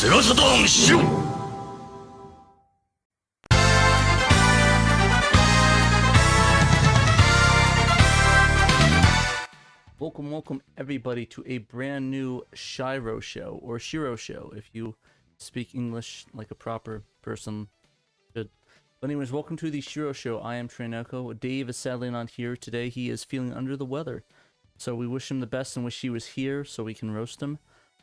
Saturn SHIRO! Welcome everybody to a brand new SHIRO show, or SHIRO show if you speak English like a proper person should. But anyways, welcome to the SHIRO show. I am TraynoCo. Dave is sadly not here today. He is feeling under the weather. So we wish him the best and wish he was here so we can roast him.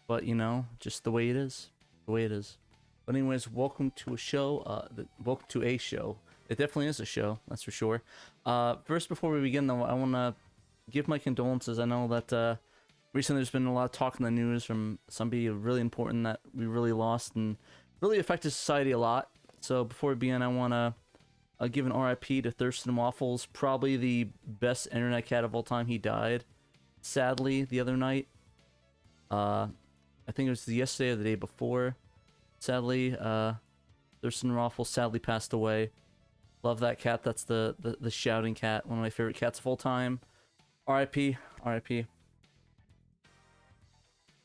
But you know, just the way it is. The way it is. But anyways, welcome to a show. Welcome to a show. It definitely is a show, that's for sure. First, before we begin though, I want to give my condolences. I know that recently there's been a lot of talk in the news from somebody really important that we really lost and really affected society a lot. So before we begin, I want to give an RIP to Thurston Waffles, probably the best internet cat of all time. He died, sadly, the other night. I think it was yesterday or the day before. Sadly, Thurston Waffles sadly passed away. Love that cat. That's the shouting cat, one of my favorite cats of all time. RIP, RIP.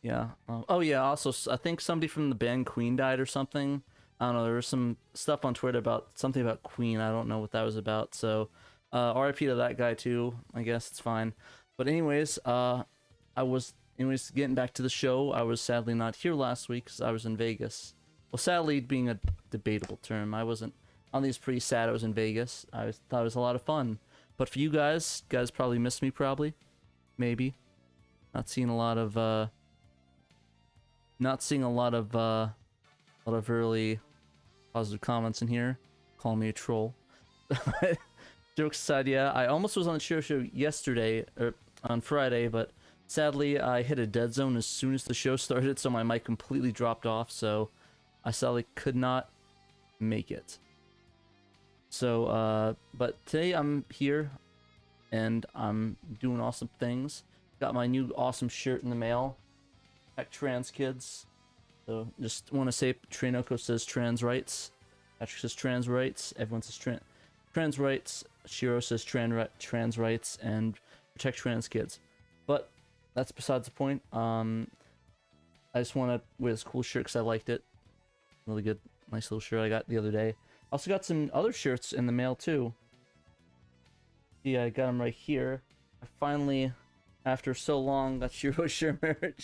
Yeah. Oh yeah. Also, I think somebody from the band Queen died or something. I don't know. There was some stuff on Twitter about something about Queen. I don't know what that was about. So, RIP to that guy too. I guess it's fine. But anyways, anyways, getting back to the show. I was sadly not here last week because I was in Vegas. Well, sadly being a debatable term. I wasn't. I think it's pretty sad. I was in Vegas. Thought it was a lot of fun. But for you guys probably missed me, probably. Maybe. Not seeing a lot of really positive comments in here. Call me a troll. Jokes aside, yeah, I almost was on the show yesterday, or on Friday, but sadly I hit a dead zone as soon as the show started, so my mic completely dropped off, so I sadly could not make it. So, but today I'm here, and I'm doing awesome things. Got my new awesome shirt in the mail. Protect trans kids. So, just want to say, TraynoCo says trans rights. Patrick says trans rights. Everyone says trans rights. SHIRO says trans rights, and protect trans kids. But that's besides the point. I just want to wear this cool shirt because I liked it. Really good, nice little shirt I got the other day. Also got some other shirts in the mail too. Yeah, I got them right here. I finally, after so long, got SHIRO show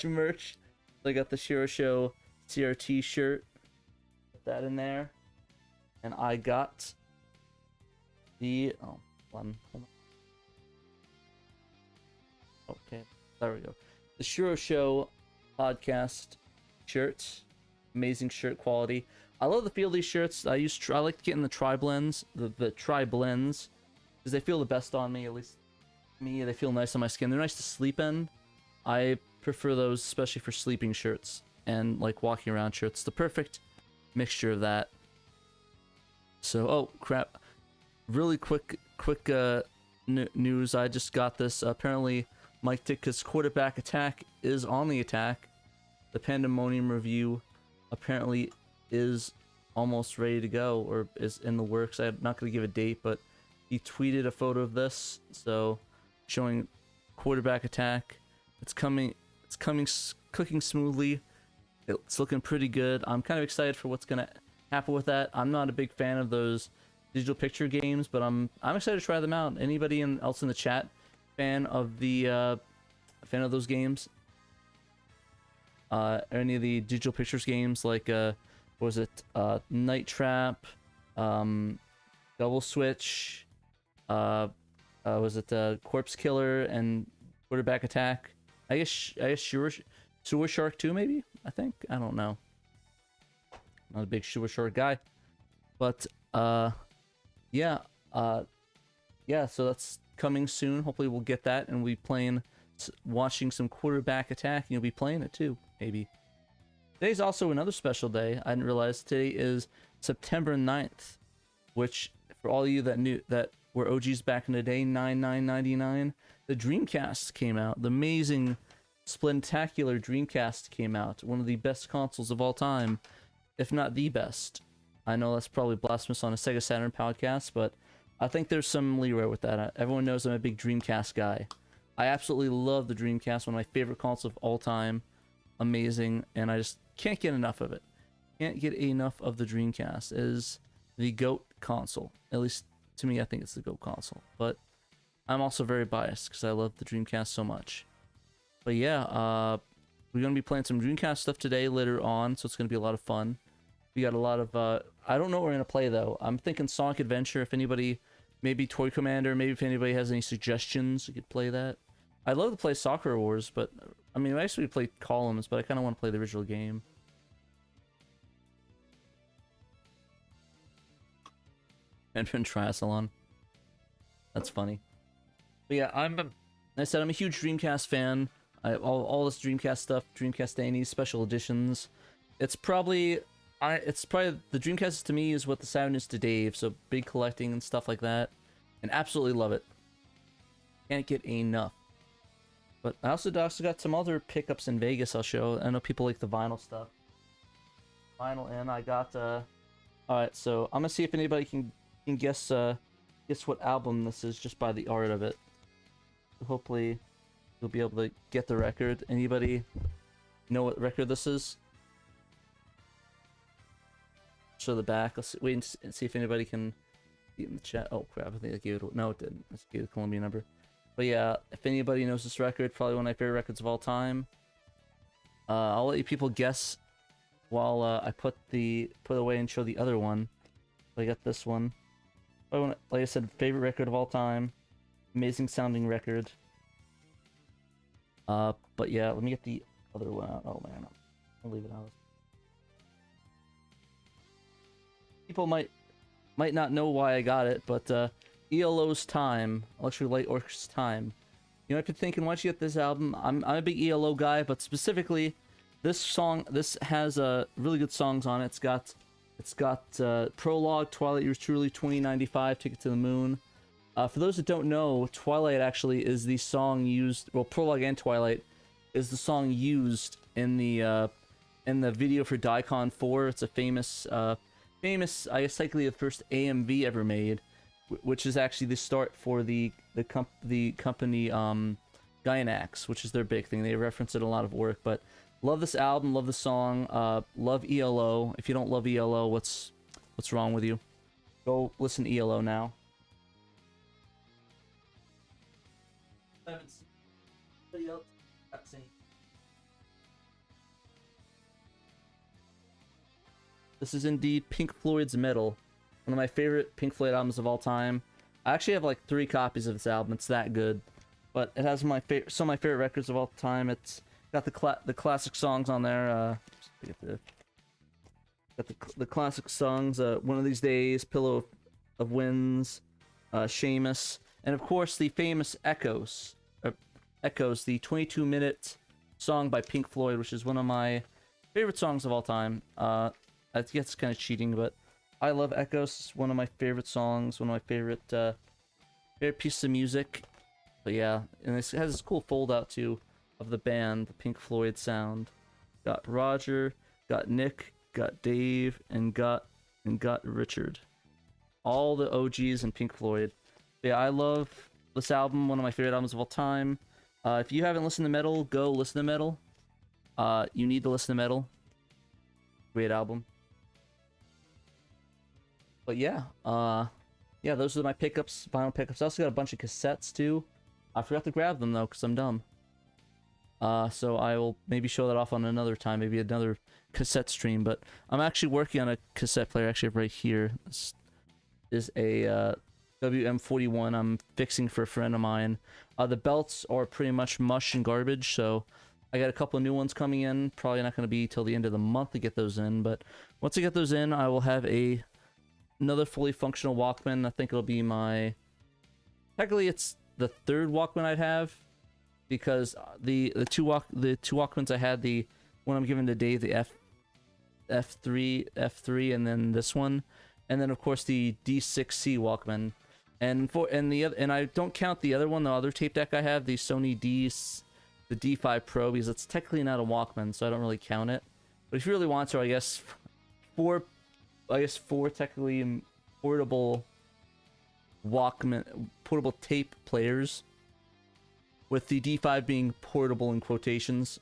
merch. So I got the SHIRO show CRT shirt. Put that in there. And I got the hold on. Okay, there we go. The SHIRO show podcast shirt. Amazing shirt quality. I love the feel of these shirts. I like getting the tri-blends, the tri-blends, because they feel the best on me, at least me. They feel nice on my skin. They're nice to sleep in. I prefer those, especially for sleeping shirts and like walking around shirts. The perfect mixture of that. So, oh crap! Really quick news. I just got this. Apparently, Mike Ditka's quarterback attack is on the attack. The Pandemonium review apparently is almost ready to go, or is in the works. I'm not going to give a date, but he tweeted a photo of this, so showing quarterback attack. It's cooking smoothly. It's looking pretty good. I'm kind of excited for what's going to happen with that. I'm not a big fan of those digital picture games, but I'm excited to try them out. Anybody else in the chat fan of those games? Any of the digital pictures games, like was it Night Trap, Double Switch, was it Corpse Killer and Quarterback Attack? I guess Sewer Shark 2 maybe. I don't know. Not a big Sewer Shark guy, but yeah, so that's coming soon. Hopefully we'll get that, and we'll be watching some Quarterback Attack, and you'll be playing it too, maybe. Today's also another special day. I didn't realize today is September 9th, which for all of you that were OGs back in the day, 9999, the Dreamcast came out. The amazing, spectacular Dreamcast came out. One of the best consoles of all time, if not the best. I know that's probably blasphemous on a SEGA Saturn podcast, but I think there's some leeway with that. Everyone knows I'm a big Dreamcast guy. I absolutely love the Dreamcast, one of my favorite consoles of all time. Amazing, and I just can't get enough of it. Can't get enough of the Dreamcast. It is the GOAT console. At least to me, I think it's the GOAT console. But I'm also very biased because I love the Dreamcast so much. But yeah, we're going to be playing some Dreamcast stuff today later on, so it's going to be a lot of fun. We got a lot of, I don't know what we're going to play though. I'm thinking Sonic Adventure, if anybody, maybe Toy Commander, maybe if anybody has any suggestions, we could play that. I'd love to play Soccer Wars, but, I mean, I actually played Columns, but I kind of want to play the original game. Advent Triathlon. That's funny. But yeah, like I said, I'm a huge Dreamcast fan. All this Dreamcast stuff, Dreamcast Annies, special editions. It's probably the Dreamcast to me is what the Saturn is to Dave. So big collecting and stuff like that, and absolutely love it. Can't get enough. But I also got some other pickups in Vegas. I'll show. I know people like the vinyl stuff. Vinyl, and I got. All right, so I'm gonna see if anybody can guess what album this is just by the art of it. Hopefully you'll be able to get the record. Anybody know what record this is? Show the back. Let's wait and see if anybody can see it in the chat. Oh crap, I think I gave it. No, it didn't. Let's give the Columbia number. But yeah, if anybody knows this record, probably one of my favorite records of all time. I'll let you people guess while I put away and show the other one. I got this one. Like I said, favorite record of all time. Amazing sounding record. But yeah, let me get the other one out. Oh man, I'll leave it out. People might not know why I got it, but ELO's Time, Electric Light Orchestra's Time. You know, I've been thinking, why'd you get this album? I'm a big ELO guy, but specifically, this has really good songs on it. It's got Prologue, Twilight, Yours Truly, 2095, Ticket to the Moon. For those that don't know, Twilight actually is the song used. Well, Prologue and Twilight is the song used in the video for Daikon 4. It's a famous, I guess, technically the first AMV ever made, which is actually the start for the company Gainax, which is their big thing. They reference it in a lot of work, but love this album, love the song, love ELO. If you don't love ELO, what's wrong with you? Go listen to ELO now. This is indeed Pink Floyd's Metal, one of my favorite Pink Floyd albums of all time. I actually have like 3 copies of this album. It's that good, but it has some of my favorite records of all time. It's got the classic songs on there. Got the classic songs. One of These Days, Pillow of Winds, Seamus, and of course the famous Echoes, the 22-minute song by Pink Floyd, which is one of my favorite songs of all time. I think it's kind of cheating, but I love Echoes. It's one of my favorite songs, one of my favorite pieces of music. But yeah, and it has this cool fold out too of the band, the Pink Floyd sound. Got Roger, got Nick, got Dave, and got Richard. All the OGs in Pink Floyd. But yeah, I love this album, one of my favorite albums of all time. If you haven't listened to Metal, go listen to Metal. You need to listen to Metal. Great album. But yeah, yeah, those are my pickups, vinyl pickups. I also got a bunch of cassettes too. I forgot to grab them though, because I'm dumb. So I will maybe show that off on another time, maybe another cassette stream. But I'm actually working on a cassette player. Actually, right here. This is a WM41 I'm fixing for a friend of mine. The belts are pretty much mush and garbage, so I got a couple of new ones coming in. Probably not going to be till the end of the month to get those in, but once I get those in, I will have another fully functional Walkman. I think it'll be technically it's the 3rd Walkman I'd have, because the two Walkmans I had, the one I'm giving to Dave, the F3, and then this one, and then of course the D6C Walkman, and I don't count the other one, the other tape deck I have, the Sony the D5 Pro, because it's technically not a Walkman, so I don't really count it. But if you really want to, I guess four technically portable Walkman, portable tape players, with the D5 being portable in quotations,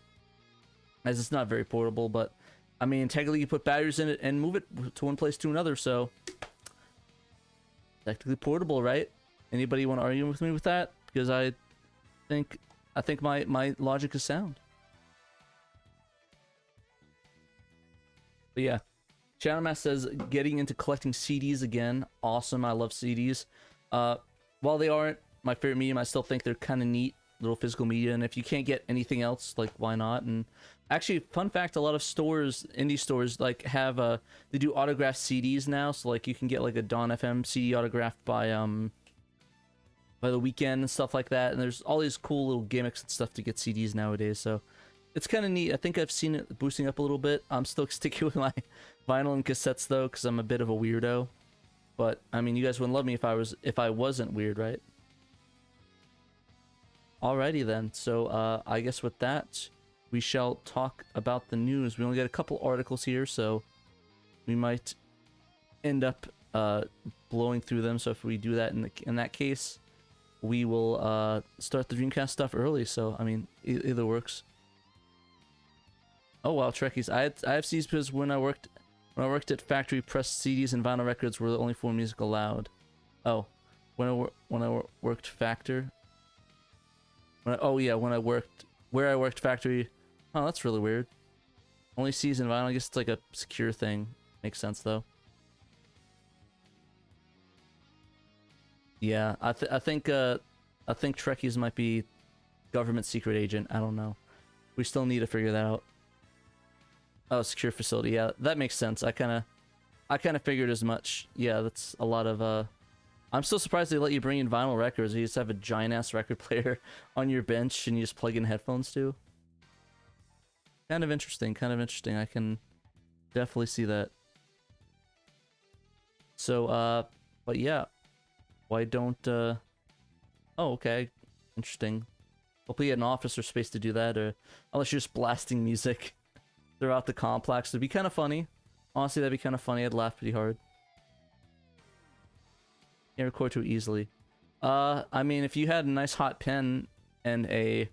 as it's not very portable, but I mean, technically you put batteries in it and move it to one place to another, so technically portable, right? Anybody want to argue with me with that? Because I think my logic is sound. But yeah, Shadowmass says getting into collecting CDs again. Awesome, I love CDs. While they aren't my favorite medium, I still think they're kind of neat little physical media, and if you can't get anything else, like, why not? And actually, fun fact, a lot of stores, indie stores, like, have they do autographed CDs now, so like you can get like a Dawn FM CD autographed by The Weeknd and stuff like that, and there's all these cool little gimmicks and stuff to get CDs nowadays, so it's kind of neat. I think I've seen it boosting up a little bit. I'm still sticking with my vinyl and cassettes though, because I'm a bit of a weirdo. But I mean, you guys wouldn't love me if I wasn't weird, right? Alrighty then. So I guess with that, we shall talk about the news. We only got a couple articles here, so we might end up blowing through them. So if we do that in that case, we will start the Dreamcast stuff early. So I mean, either works. Oh wow, Trekkies! I have CDs because when I worked at factory, pressed CDs and vinyl records were the only form of music allowed. Oh, when I worked factor. When I worked factory. Oh, that's really weird. Only CDs and vinyl. I guess it's like a secure thing. Makes sense though. Yeah, I think Trekkies might be government secret agent. I don't know. We still need to figure that out. Oh, secure facility. Yeah, that makes sense. I kind of figured as much. Yeah, that's a lot of I'm still surprised they let you bring in vinyl records. You just have a giant ass record player on your bench and you just plug in headphones too. Kind of interesting. I can definitely see that. So but yeah, why don't oh, okay, interesting. Hopefully you had an office or space to do that, or unless you're just blasting music throughout the complex. It'd be kind of funny. Honestly, that'd be kind of funny. I'd laugh pretty hard. Can't record too easily. I mean, if you had a nice hot pen and a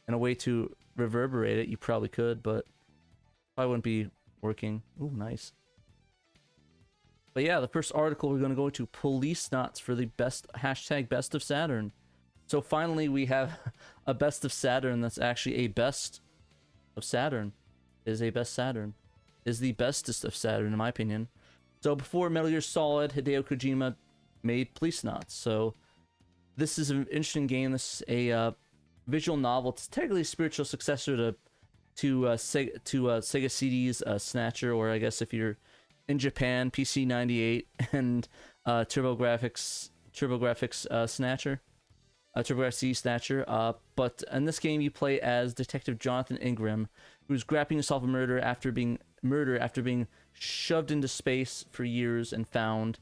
way to reverberate it, you probably could, but probably wouldn't be working. Ooh, nice. But yeah, the first article we're going to go to Police Knots for the best #best of Saturn. So finally, we have a best of Saturn that's actually a best of Saturn. Is a best Saturn. Is the bestest of Saturn, in my opinion. So before Metal Gear Solid, Hideo Kojima made Police Knots. So this is an interesting game. This is a visual novel. It's technically a spiritual successor to Sega CD's Snatcher, or I guess if you're in Japan, PC 98 and TurboGrafx Snatcher. TurboGrafx CD Snatcher. But in this game, you play as Detective Jonathan Ingram, who's grappling to solve a murder after being shoved into space for years and found,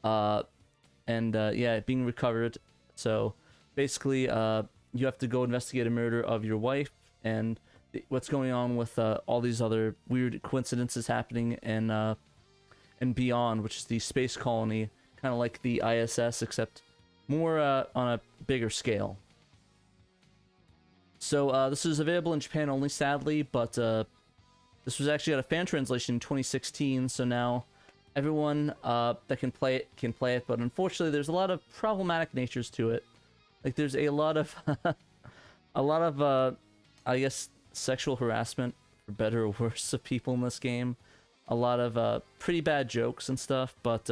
yeah, being recovered. So basically, you have to go investigate a murder of your wife and what's going on with all these other weird coincidences happening and beyond, which is the space colony, kind of like the ISS, except more on a bigger scale. So this is available in Japan only, sadly, but this was actually got a fan translation in 2016, so now everyone that can play it, but unfortunately there's a lot of problematic natures to it. Like there's a lot of I guess sexual harassment, for better or worse, of people in this game. A lot of pretty bad jokes and stuff, but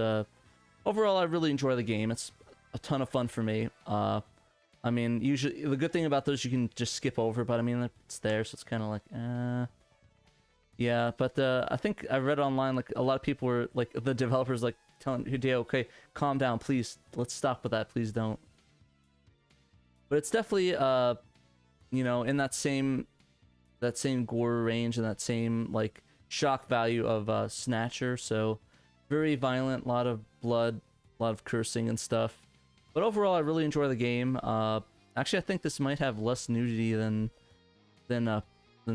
overall I really enjoy the game. It's a ton of fun for me. I mean, usually the good thing about those you can just skip over, but I mean it's there, so it's kind of like yeah. But I think I read online, like a lot of people were like, the developers like telling Hideo, okay, calm down, please, let's stop with that, please don't. But it's definitely you know, in that same gore range and that same like shock value of Snatcher. So very violent, a lot of blood, a lot of cursing and stuff. But overall, I really enjoy the game. Actually, I think this might have less nudity than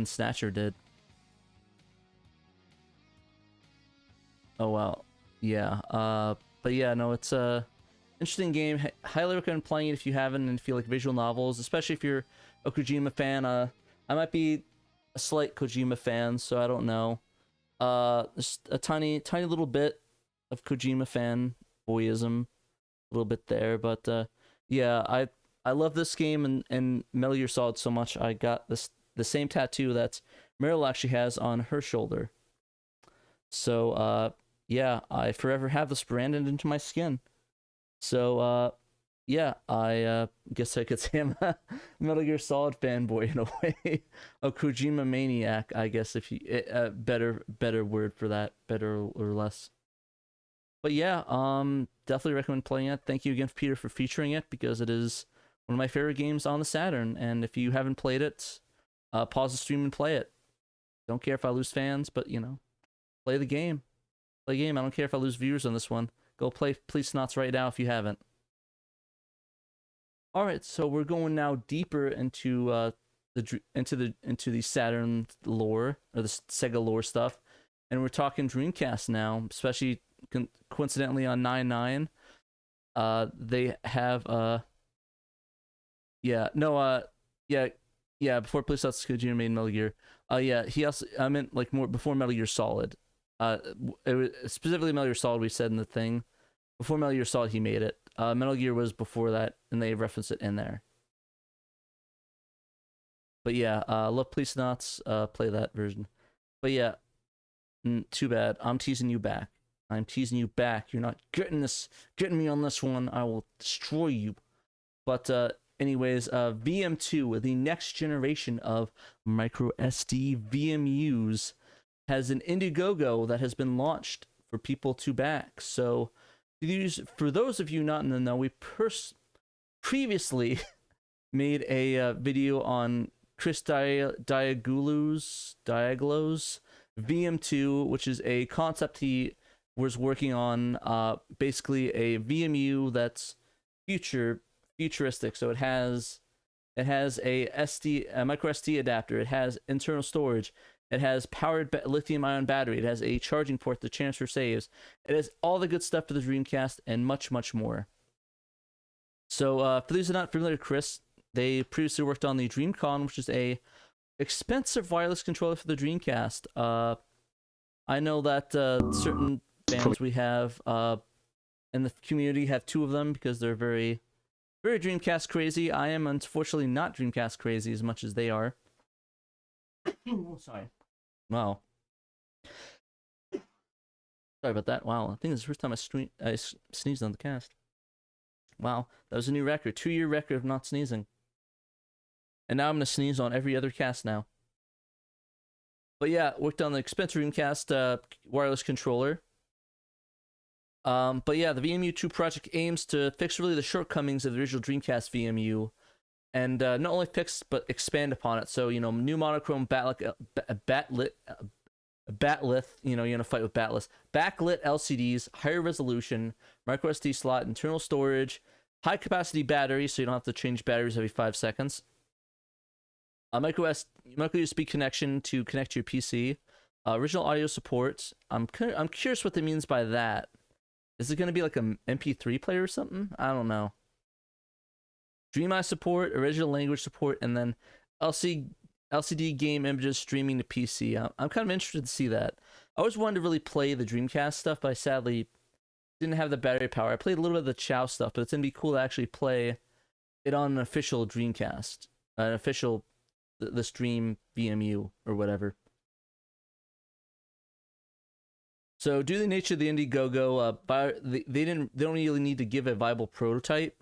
Snatcher did. Oh wow, yeah. But yeah, no, it's a interesting game. Highly recommend playing it if you haven't and feel like visual novels, especially if you're a Kojima fan. I might be a slight Kojima fan, so I don't know. Just a tiny little bit of Kojima fanboyism, a little bit there, but yeah, I love this game and Metal Gear Solid so much. I got the same tattoo that Meryl actually has on her shoulder. So yeah, I forever have this branded into my skin. So yeah, I guess I could say I'm a Metal Gear Solid fanboy in a way, a Kojima maniac, I guess, if you better word for that, better or less. But yeah, definitely recommend playing it. Thank you again, Peter, for featuring it because it is one of my favorite games on the Saturn. And if you haven't played it, pause the stream and play it. Don't care if I lose fans, but you know, play the game. Play the game. I don't care if I lose viewers on this one. Go play Police Knots right now if you haven't. All right, so we're going now deeper into the Saturn lore or the Sega lore stuff, and we're talking Dreamcast now, especially coincidentally on 9/9. They have before Police Knots Kojima made Metal Gear. Yeah, he also I meant like more before Metal Gear Solid. It was specifically Metal Gear Solid. We said in the thing before Metal Gear Solid he made it. Metal Gear was before that, and they reference it in there. But yeah, love Police Knots. Play that version. But yeah, too bad. I'm teasing you back. I'm teasing you back. You're not getting me on this one. I will destroy you. But anyways, VM2, the next generation of micro SD VMUs, has an Indiegogo that has been launched for people to back. So for those of you not in the know, we previously made a video on Chris Diagolo's VM2, which is a concept he was working on, basically a VMU that's futuristic. So it has a micro SD adapter. It has internal storage. It has powered lithium-ion battery. It has a charging port to transfer saves. It has all the good stuff for the Dreamcast and much, much more. So for those who are not familiar with Chris, they previously worked on the Dreamcon, which is a expensive wireless controller for the Dreamcast. I know that certain fans we have in the community have two of them because they're very, very Dreamcast crazy. I am unfortunately not Dreamcast crazy as much as they are. Sorry. Wow. Sorry about that. Wow. I think this is the first time I sneezed on the cast. Wow. That was a new record. 2-year record of not sneezing. And now I'm going to sneeze on every other cast now. But yeah, worked on the expensive Dreamcast wireless controller. But yeah, the VMU2 project aims to fix really the shortcomings of the original Dreamcast VMU. And not only fix, but expand upon it. So, you know, new monochrome backlit, you know, you're going to fight with backlit LCDs, higher resolution, micro SD slot, internal storage, high capacity battery, so you don't have to change batteries every 5 seconds. A micro USB connection to connect to your PC. Original audio support. I'm curious what that means by that. Is it going to be like an MP3 player or something? I don't know. DreamEye support, original language support, and then LCD game images streaming to PC. I'm kind of interested to see that. I always wanted to really play the Dreamcast stuff, but I sadly didn't have the battery power. I played a little bit of the Chow stuff, but it's going to be cool to actually play it on an official Dreamcast. An official, the stream VMU or whatever. So due to the nature of the Indiegogo, they don't really need to give a viable prototype.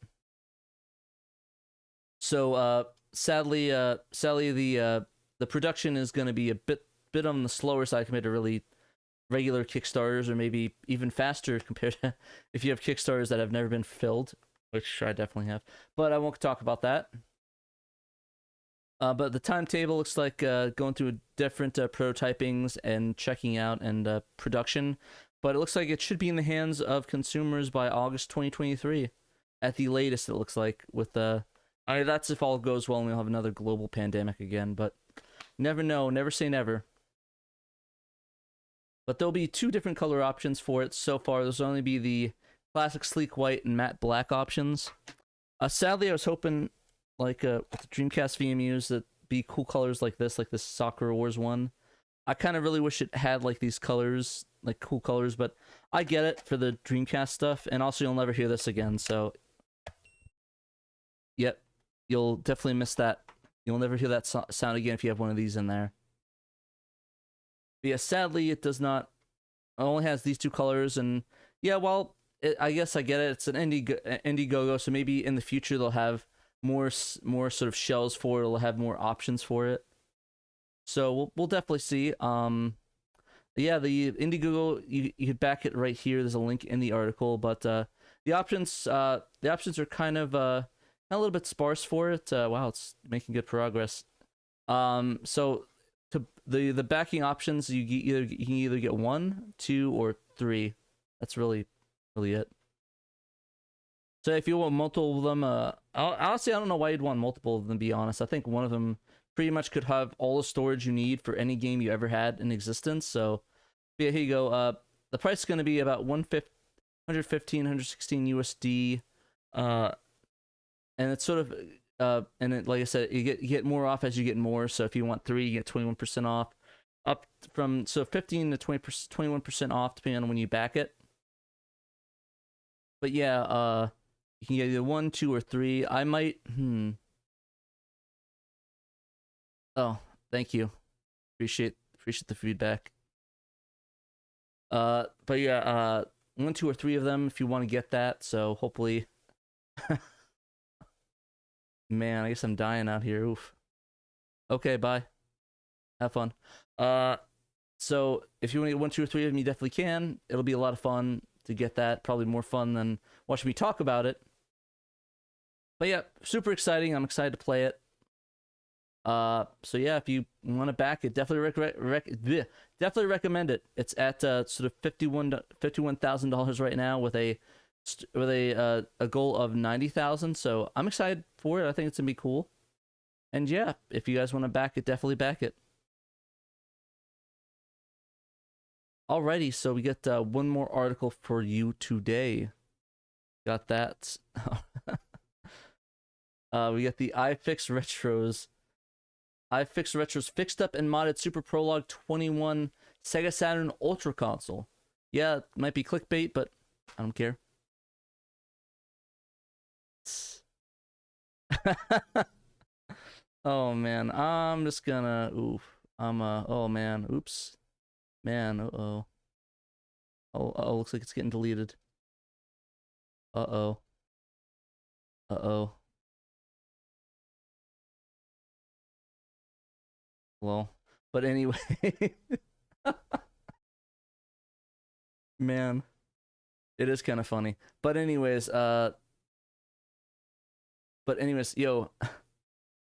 So sadly the production is going to be a bit on the slower side compared to really regular Kickstarters, or maybe even faster compared to if you have Kickstarters that have never been filled, which I definitely have. But I won't talk about that. But the timetable looks like going through different prototypings and checking out and production. But it looks like it should be in the hands of consumers by August 2023 at the latest, it looks like, with I mean, that's if all goes well and we'll have another global pandemic again, but never know, never say never. But there'll be 2 different color options for it so far. There's only be the classic sleek white and matte black options. Sadly, I was hoping, like with the Dreamcast VMUs, that be cool colors like this Soccer Wars one. I kind of really wish it had like these colors, like cool colors, but I get it for the Dreamcast stuff, and also you'll never hear this again, so yep, you'll definitely miss that. You'll never hear that sound again if you have one of these in there. But yeah, sadly, it does not. It only has these two colors, and yeah, well, I guess I get it. It's an Indiegogo, so maybe in the future they'll have more sort of shells for it. It'll have more options for it. So we'll definitely see. Yeah, the Indiegogo, you could back it right here. There's a link in the article, but the options are kind of a little bit sparse for it. Wow, it's making good progress. So to the backing options, you can either get 1, 2, or 3. That's really it. So if you want multiple of them, honestly, I don't know why you'd want multiple of them, to be honest. I think one of them pretty much could have all the storage you need for any game you ever had in existence. So yeah, here you go. The price is going to be about 115, 116 USD. And it's sort of and it, like I said, you get more off as you get more. So if you want 3, you get 21% off, up from 15 to 21% off depending on when you back it. But yeah, you can get either 1, 2, or 3. I might. Oh, thank you. Appreciate the feedback. But yeah, 1, 2, or 3 of them if you want to get that. So hopefully. Man, I guess I'm dying out here. Oof. Okay, bye. Have fun. So if you want to get 1, 2, or 3 of them, you definitely can. It'll be a lot of fun to get that. Probably more fun than watching me talk about it. But yeah, super exciting. I'm excited to play it. So yeah, if you want to back it, definitely definitely recommend it. It's at sort of $51,000 right now with a goal of 90,000. So I'm excited for it. I think it's gonna be cool. And yeah, if you guys want to back it, definitely back it. Alrighty, so we get one more article for you today. Got that. We got the iFix Retros. iFix Retros fixed up and modded Super Prologue 21 SEGA Saturn Ultra console. Yeah, it might be clickbait, but I don't care. Oh man, I'm just gonna oh man, oops. Man, uh-oh. Oh, looks like it's getting deleted. Uh-oh. Uh-oh. Well, but anyway. Man, it is kind of funny. But anyways, yo,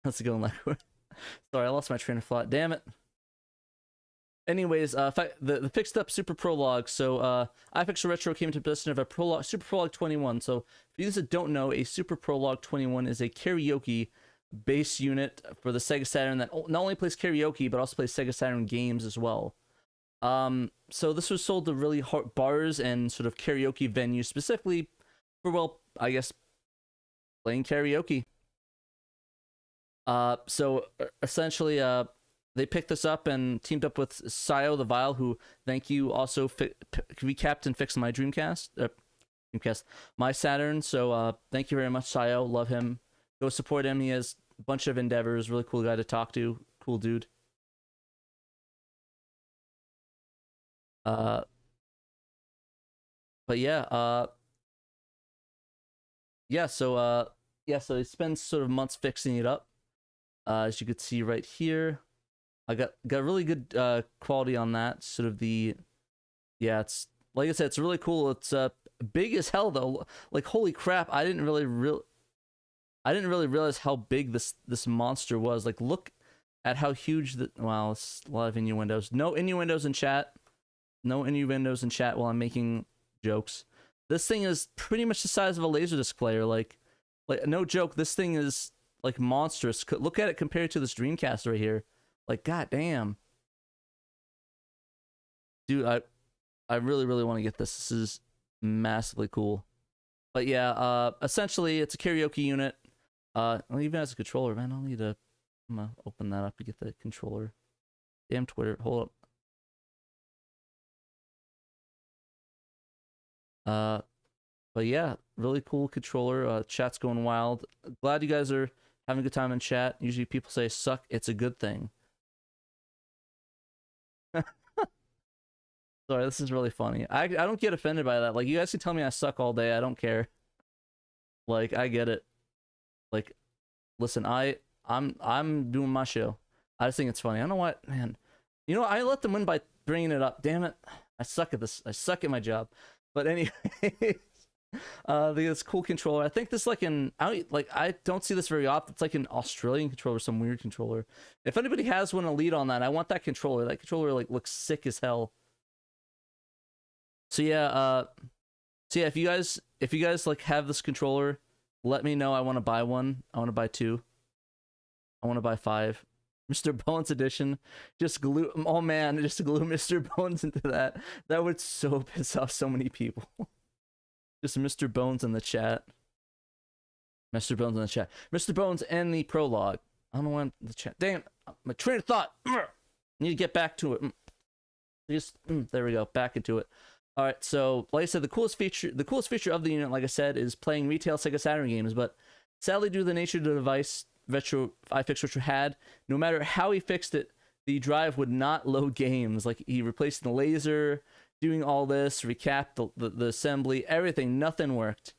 how's it going, Lacroix? Sorry, I lost my train of thought. Damn it. Anyways, the fixed up Super Prologue. So, iFix Retro came into possession of a Super Prologue 21. So, for you that don't know, a Super Prologue 21 is a karaoke bass unit for the Sega Saturn that not only plays karaoke but also plays Sega Saturn games as well. So this was sold to really bars and sort of karaoke venues specifically for, well, I guess playing karaoke. So essentially, they picked this up and teamed up with SHIRO the Vile, who, thank you, also recapped and fixed my Dreamcast, my Saturn. So thank you very much, SHIRO. Love him. Go support him. He has a bunch of endeavors. Really cool guy to talk to. Cool dude. But yeah, so he spends sort of months fixing it up. As you could see right here, I got really good quality on that. Sort of it's like I said, it's really cool. It's big as hell though. Like, holy crap! I didn't really realize how big this monster was. Like, look at how huge wow, it's a lot of innuendos. No innuendos in chat. No innuendos in chat while I'm making jokes. This thing is pretty much the size of a Laserdisc player. Like no joke. This thing is like monstrous. Look at it compared to this Dreamcast right here. Like, goddamn, dude, I really want to get this. This is massively cool. But yeah, essentially it's a karaoke unit. Well, even as a controller, man, I'm gonna open that up to get the controller. Damn Twitter, hold up. But yeah, really cool controller. Chat's going wild. Glad you guys are having a good time in chat. Usually people say suck, it's a good thing. Sorry, this is really funny. I don't get offended by that. Like, you guys can tell me I suck all day. I don't care. Like, I get it. Like, listen, I'm doing my show. I just think it's funny. I don't know what, man. You know, I let them win by bringing it up. Damn it. I suck at this. I suck at my job. But anyway, this cool controller. I think this like I don't see this very often. It's like an Australian controller, some weird controller. If anybody has one, a lead on that, I want that controller. That controller like looks sick as hell. So yeah, if you guys like have this controller, let me know. I want to buy one. I want to buy 2. I want to buy 5. Mr. Bones edition. Just glue. Oh man, just glue Mr. Bones into that. That would so piss off so many people. Just Mr. Bones in the chat. Mr. Bones in the chat. Mr. Bones and the prologue. I don't know when the chat. Damn, my train of thought. Need to get back to it. Just there we go. Back into it. All right. So, like I said, the coolest feature of the unit, like I said, is playing retail Sega Saturn games. But sadly, due to the nature of the device, iFix Retro had, no matter how he fixed it, the drive would not load games. Like, he replaced the laser, doing all this, recapped the assembly, everything, nothing worked.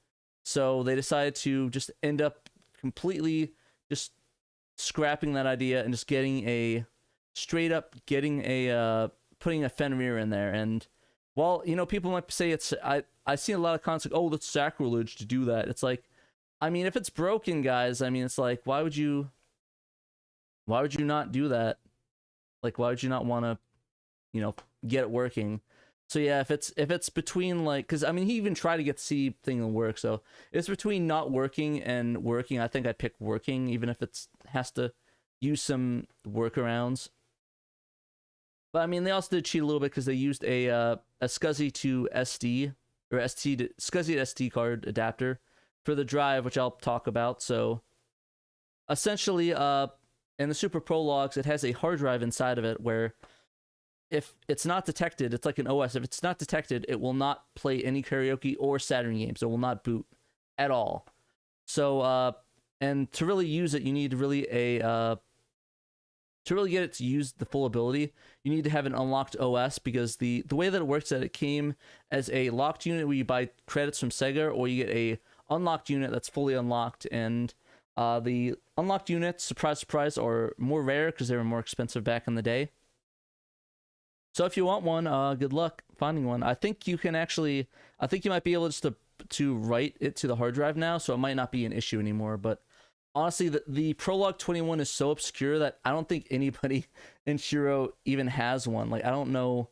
So they decided to just end up completely just scrapping that idea and just getting a straight up putting a Fenrir in there. And while, you know, people might say it's I see a lot of comments like, oh, that's sacrilege to do that. It's like, I mean, if it's broken, guys, I mean, it's like, why would you not do that? Like, why would you not want to, you know, get it working? So yeah, if it's between, like, because I mean, he even tried to get the C thing to work, so it's between not working and working. I think I'd pick working, even if it has to use some workarounds. But I mean, they also did cheat a little bit because they used a SCSI to SD or SCSI to SD card adapter for the drive, which I'll talk about. So essentially, in the Super Prologues, it has a hard drive inside of it where if it's not detected, it's like an OS. If it's not detected, it will not play any karaoke or Saturn games. It will not boot at all. So, and to really use it, you need really to really get it to use the full ability, you need to have an unlocked OS, because the way that it works is that it came as a locked unit where you buy credits from Sega, or you get a unlocked unit that's fully unlocked. And the unlocked units, surprise, surprise, are more rare because they were more expensive back in the day. So if you want one, good luck finding one. I think you can actually, I think you might be able just to write it to the hard drive now, so it might not be an issue anymore. But honestly, the Prologue 21 is so obscure that I don't think anybody in SHIRO even has one. Like, I don't know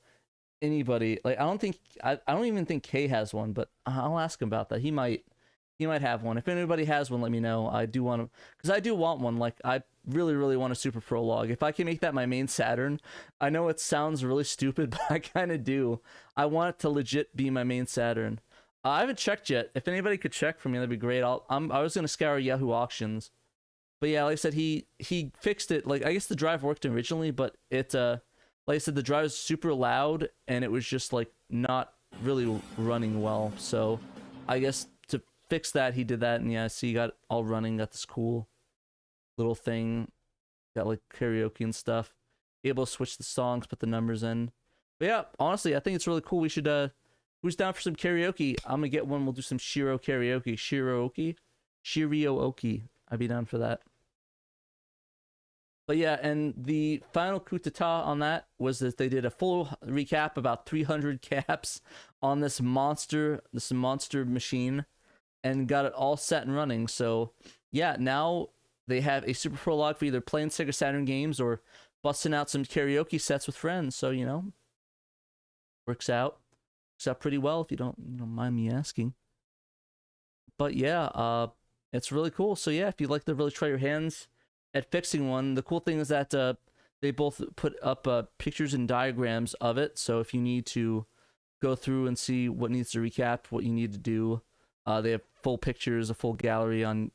anybody. Like, I don't even think Kay has one, but I'll ask him about that. He might have one. If anybody has one, let me know. I do want to, because I do want one. Like, I really, really want a Super Prologue. If I can make that my main Saturn, I know it sounds really stupid, but I kind of do. I want it to legit be my main Saturn. I haven't checked yet. If anybody could check for me, that'd be great. I was gonna scour Yahoo Auctions, but yeah, like I said, he fixed it. Like, I guess the drive worked originally, but it like I said, the drive was super loud and it was just like not really running well. So I guess to fix that, he did that, and yeah, see, got it all running. Got this cool little thing, got like karaoke and stuff. Able to switch the songs, put the numbers in. But yeah, honestly, I think it's really cool. We should who's down for some karaoke? I'm gonna get one. We'll do some SHIRO karaoke. Shiryo-oki. I'd be down for that. But yeah, and the final coup d'etat on that was that they did a full recap, about 300 caps on this monster machine, and got it all set and running. So yeah, now they have a Super Prologue for either playing Sega Saturn games or busting out some karaoke sets with friends. So, you know, works out pretty well, if you don't mind me asking. But yeah, it's really cool. So yeah, if you'd like to really try your hands at fixing one, the cool thing is that they both put up pictures and diagrams of it. So if you need to go through and see what needs to recap, what you need to do, they have full pictures, a full gallery on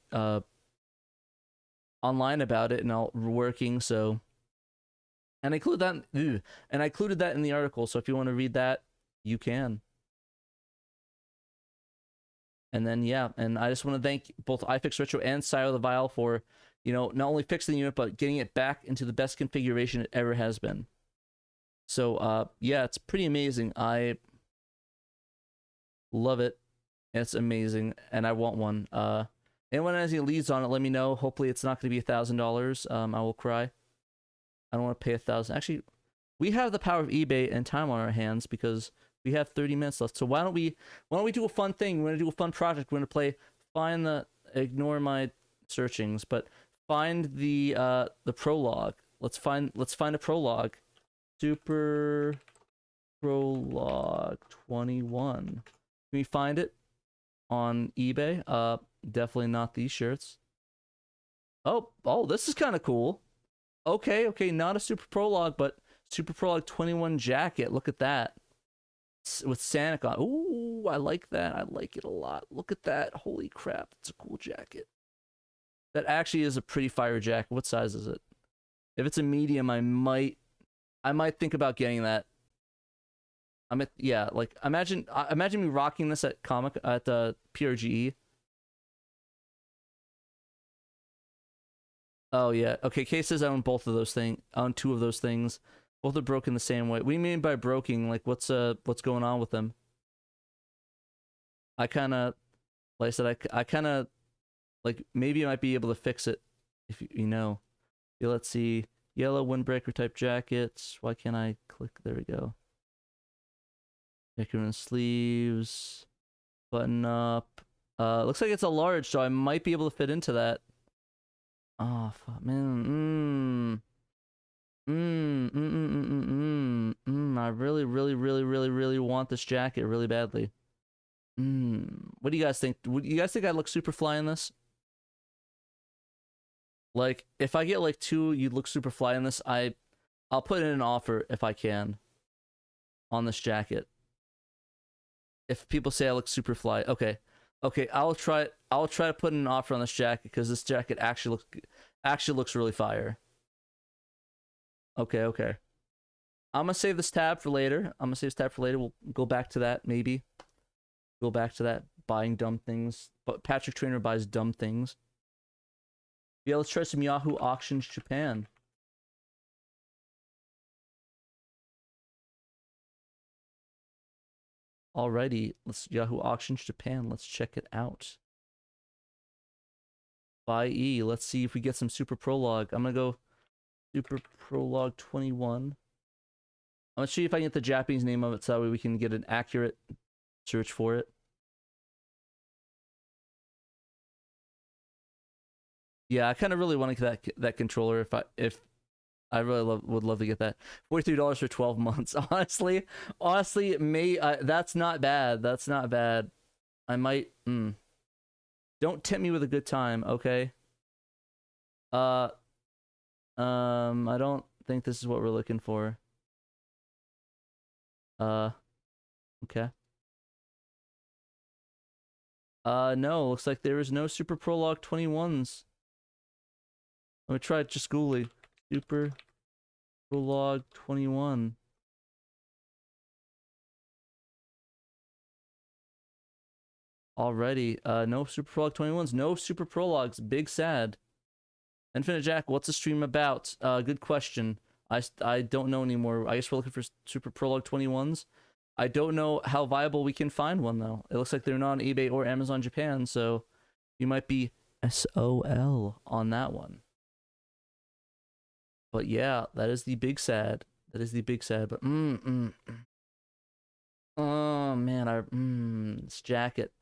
online about it and all working. So, and I included that in the article. So if you want to read that, you can. And then yeah, and I just want to thank both iFix Retro and SHIRO the Vial for, you know, not only fixing the unit but getting it back into the best configuration it ever has been. So yeah, it's pretty amazing. I love it. It's amazing, and I want one. Anyone has any leads on it, let me know. Hopefully it's not going to be $1,000. I will cry. I don't want to pay $1,000. Actually, we have the power of eBay and time on our hands because we have 30 minutes left. So why don't we do a fun thing? We're gonna do a fun project. We're gonna play ignore my searchings, but find the prologue. Let's find a prologue. Super Prologue 21. Can we find it on eBay? Definitely not these shirts. Oh, this is kind of cool. Okay, not a Super Prologue, but Super Prologue 21 jacket. Look at that. With Sonic on. Ooh, I like that. I like it a lot. Look at that. Holy crap. It's a cool jacket. That actually is a pretty fire jacket. What size is it? If it's a medium, I might think about getting that. Like imagine me rocking this at PRGE. Oh yeah. Okay, Kay says I own both of those things. I own two of those things. Both are broken the same way. What do you mean by broken? Like what's going on with them? I kinda, like I said, I kinda, like maybe I might be able to fix it if you know. Yeah, let's see. Yellow windbreaker type jackets. Why can't I click? There we go. Decorative sleeves. Button up. Looks like it's a large, so I might be able to fit into that. Oh fuck, man. I really want this jacket really badly. What do you guys think? Would you guys think I look super fly in this? Like, if I get like 2, you'd look super fly in this. I'll put in an offer if I can on this jacket. If people say I look super fly, okay, I'll try to put in an offer on this jacket because this jacket actually looks really fire. Okay. I'm gonna save this tab for later. We'll go back to that maybe. Go back to that buying dumb things. But Patrick Trainer buys dumb things. Yeah, let's try some Yahoo Auctions Japan. Alrighty, let's Yahoo Auctions Japan. Let's check it out. Buy E. Let's see if we get some Super Prologue. I'm gonna go Super Prologue 21. I'm gonna see if I can get the Japanese name of it so that way we can get an accurate search for it. Yeah, I kind of really want to get that controller if I really would love to get that. $43 for 12 months. Honestly, that's not bad. That's not bad. I might Don't tempt me with a good time, okay? I don't think this is what we're looking for. Okay. No, looks like there is no Super Prologue 21s. Let me try it just Google Super Prologue 21. Already, no Super Prologue 21s, no Super Prologues. Big sad. Infinite Jack, what's the stream about? Good question. I don't know anymore. I guess we're looking for Super Prologue 21s. I don't know how viable we can find one though. It looks like they're not on eBay or Amazon Japan, so you might be SOL on that one. But yeah, that is the big sad. But oh man, this jacket.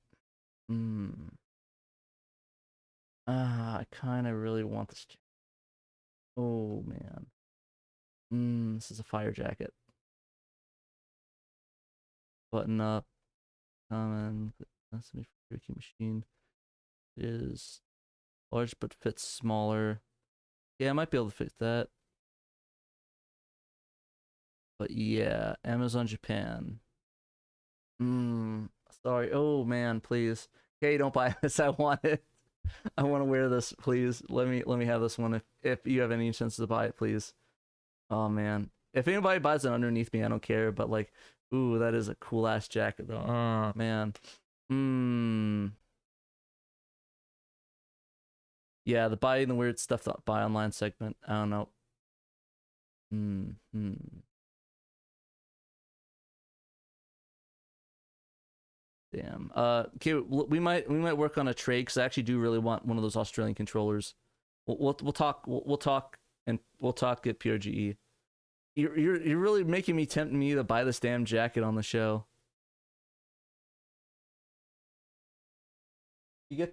I kind of really want this jacket. Oh man. This is a fire jacket. Button up. Common. That's me for Ricky Machine. It is large but fits smaller. Yeah, I might be able to fit that. But yeah, Amazon Japan. Sorry. Oh man, please. Okay, don't buy this. I want it. I want to wear this, please. Let me have this one if you have any chance to buy it, please. Oh man. If anybody buys it underneath me, I don't care, but like, ooh, that is a cool ass jacket though. Oh man. Yeah, the buying the weird stuff, the buy online segment. I don't know. Hmm. Damn. Okay, we might work on a trade because I actually do really want one of those Australian controllers. We'll talk. We'll talk and we'll talk at PRGE. You're really making me tempt me to buy this damn jacket on the show. You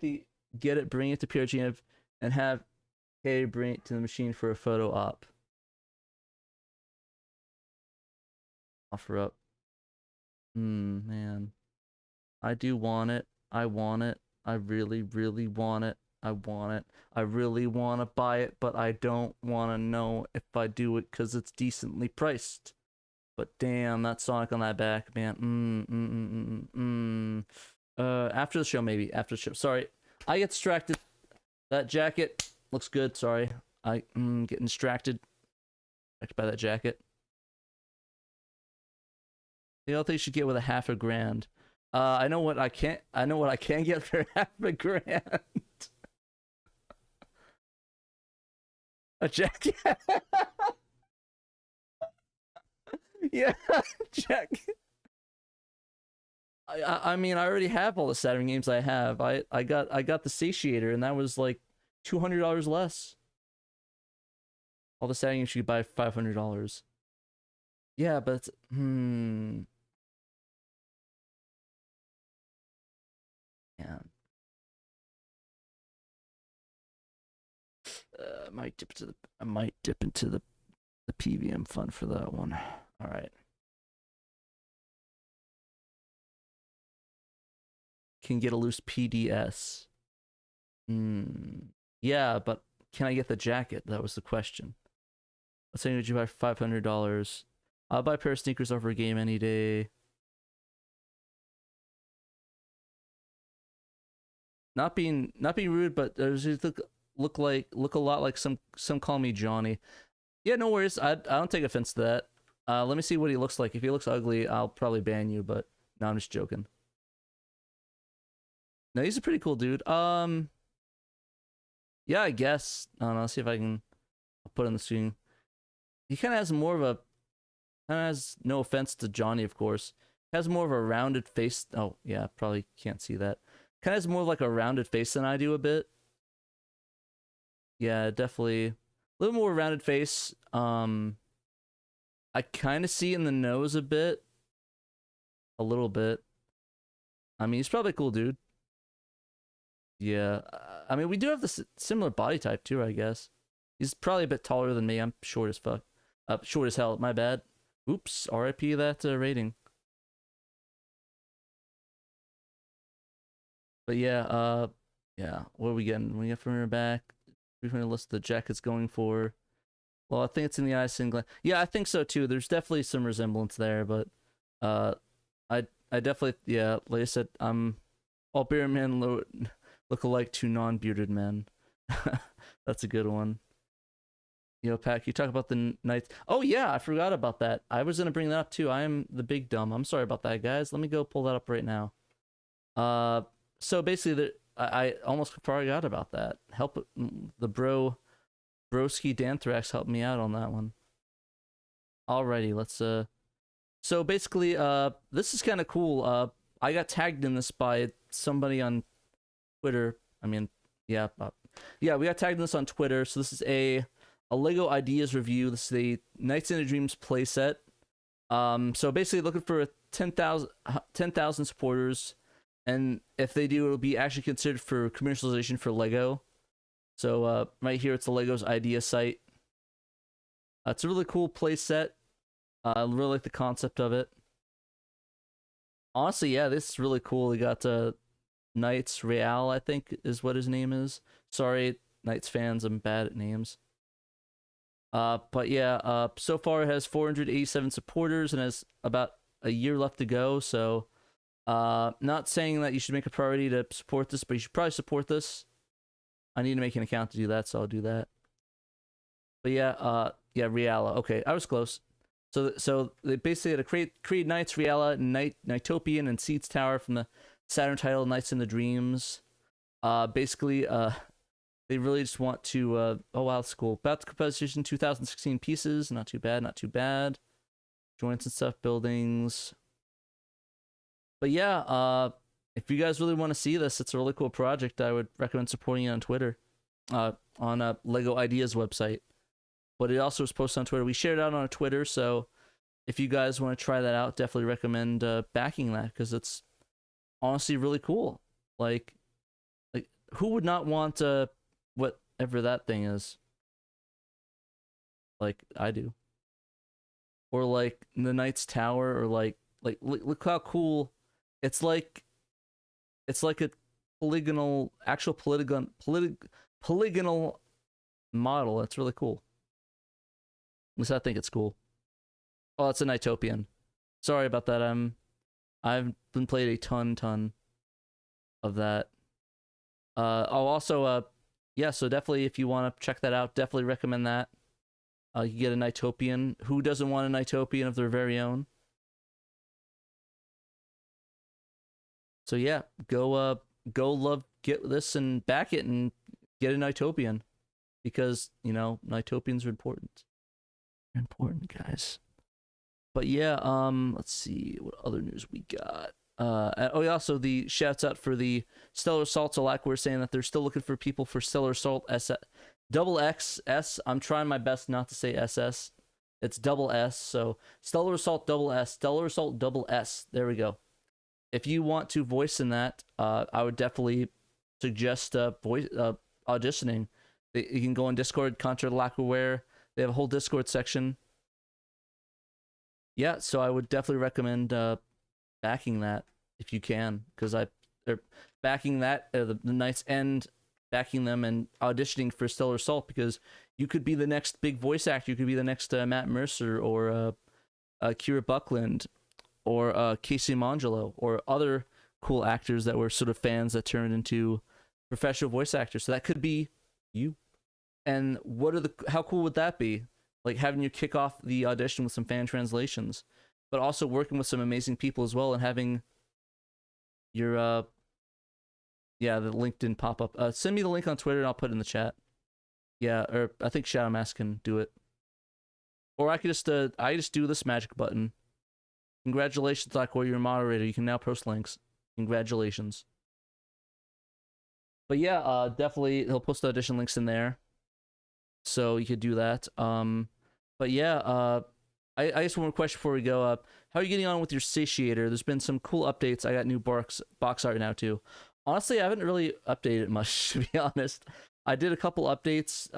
get it, bring it to PRGE and have Kay bring it to the machine for a photo op. Offer up. Man. I do want it. I want it. I really, really want it. I want it. I really want to buy it, but I don't want to know if I do it because it's decently priced. But damn, that Sonic on that back, man. After the show, maybe. After the show. Sorry. I get distracted. That jacket looks good. Sorry. I getting distracted by that jacket. The other thing you should get with a half a grand. I know what I can't get for half a grand. A jacket. Yeah, jacket. I mean, I already have all the Saturn games I have. I got the Satiator, and that was like $200 less. All the Saturn games you could buy $500. Yeah, but yeah. I might dip into the PVM fund for that one. All right. Can get a loose PDS. Yeah, but can I get the jacket? That was the question. Let's say you buy $500. I'll buy a pair of sneakers over a game any day. Not being rude, but there's look a lot like some call me Johnny. Yeah, no worries. I don't take offense to that. Let me see what he looks like. If he looks ugly, I'll probably ban you. But no, I'm just joking. No, he's a pretty cool dude. Yeah, I guess. I don't know. Let's see if I can put in the screen. He kind of has more of a. Kind of has no offense to Johnny, of course. Has more of a rounded face. Oh yeah, probably can't see that. Kind of has more of like a rounded face than I do a bit. Yeah, definitely a little more rounded face. I kind of see in the nose a bit. A little bit. I mean, he's probably a cool dude. Yeah. I mean, we do have this similar body type too, I guess. He's probably a bit taller than me. I'm short as fuck. Short as hell. My bad. Oops. RIP that rating. But yeah, yeah. What are we getting? We get from her back. We're going to list the jacket's going for. Well, I think it's in the eye singlet. Yeah, I think so too. There's definitely some resemblance there, but I definitely, yeah, like I said, all bearded men look alike to non-bearded men. That's a good one. Yo, Pack, you talk about the knights. Oh yeah, I forgot about that. I was gonna bring that up too. I am the big dumb. I'm sorry about that, guys. Let me go pull that up right now. So basically, I almost forgot about that. Help the broski Danthrax helped me out on that one. Alrighty, let's So basically, this is kind of cool. I got tagged in this by somebody on Twitter. I mean, yeah, yeah, we got tagged in this on Twitter. So this is a Lego Ideas review. This is a Nights into Dreams playset. So basically, looking for 10,000 supporters, and if they do, it'll be actually considered for commercialization for Lego. So right here, it's the Lego's idea site. It's a really cool playset. I really like the concept of it. Honestly, yeah, this is really cool. We got Knights Real, I think is what his name is. Sorry, Knights fans, I'm bad at names. But yeah, so far it has 487 supporters and has about a year left to go. So, not saying that you should make a priority to support this, but you should probably support this. I need to make an account to do that, so I'll do that. But yeah, yeah, Reala. Okay, I was close. So they basically had to create Knights Reala, Nightopian, and Seeds Tower from the Saturn title Nights in the Dreams. Basically, They really just want to. Oh wow, that's cool. About the composition, 2016 pieces. Not too bad. Not too bad. Joints and stuff, buildings. But yeah, if you guys really want to see this, it's a really cool project. I would recommend supporting it on Twitter, on Lego Ideas website. But it also was posted on Twitter. We shared it out on our Twitter, so if you guys want to try that out, definitely recommend backing that because it's honestly really cool. Like who would not want whatever that thing is? Like I do. Or like the Knight's Tower, or like look how cool it's like a polygonal actual polygonal model. That's really cool. At least I think it's cool. Oh, it's a Nighttopian. Sorry about that. I've been played a ton of that. I'll also yeah, so definitely if you want to check that out, definitely recommend that. You get a Nighttopian. Who doesn't want a Nighttopian of their very own? So yeah, go get this and back it and get a Nighttopian because Nighttopians are important. They're important, guys. But yeah, let's see what other news we got. Oh yeah, also the shouts out for the Stellar Assault. So like we're saying that they're still looking for people for Stellar Assault double XS. I'm trying my best not to say SS. It's double S. So Stellar Assault double S, Stellar Assault double S. There we go. If you want to voice in that, I would definitely suggest auditioning. You can go on Discord, Contra Lacquerware. They have a whole Discord section. Yeah, so I would definitely recommend backing that if you can, because they're backing that the Knights and backing them and auditioning for Stellar Assault because you could be the next big voice actor. You could be the next Matt Mercer or Kira Buckland or Casey Mangelo or other cool actors that were sort of fans that turned into professional voice actors. So that could be you. And how cool would that be? Like having you kick off the audition with some fan translations, but also working with some amazing people as well and having your the link didn't pop up. Send me the link on Twitter and I'll put it in the chat. Yeah, or I think Shadow Mask can do it. Or I could just do this magic button. Congratulations, Blackboy, you're a moderator. You can now post links. Congratulations. But yeah, definitely he'll post the audition links in there. So you could do that. But yeah, I just one more question before we go up. How are you getting on with your satiator? There's been some cool updates. I got new box art now too. Honestly, I haven't really updated much, to be honest. I did a couple updates.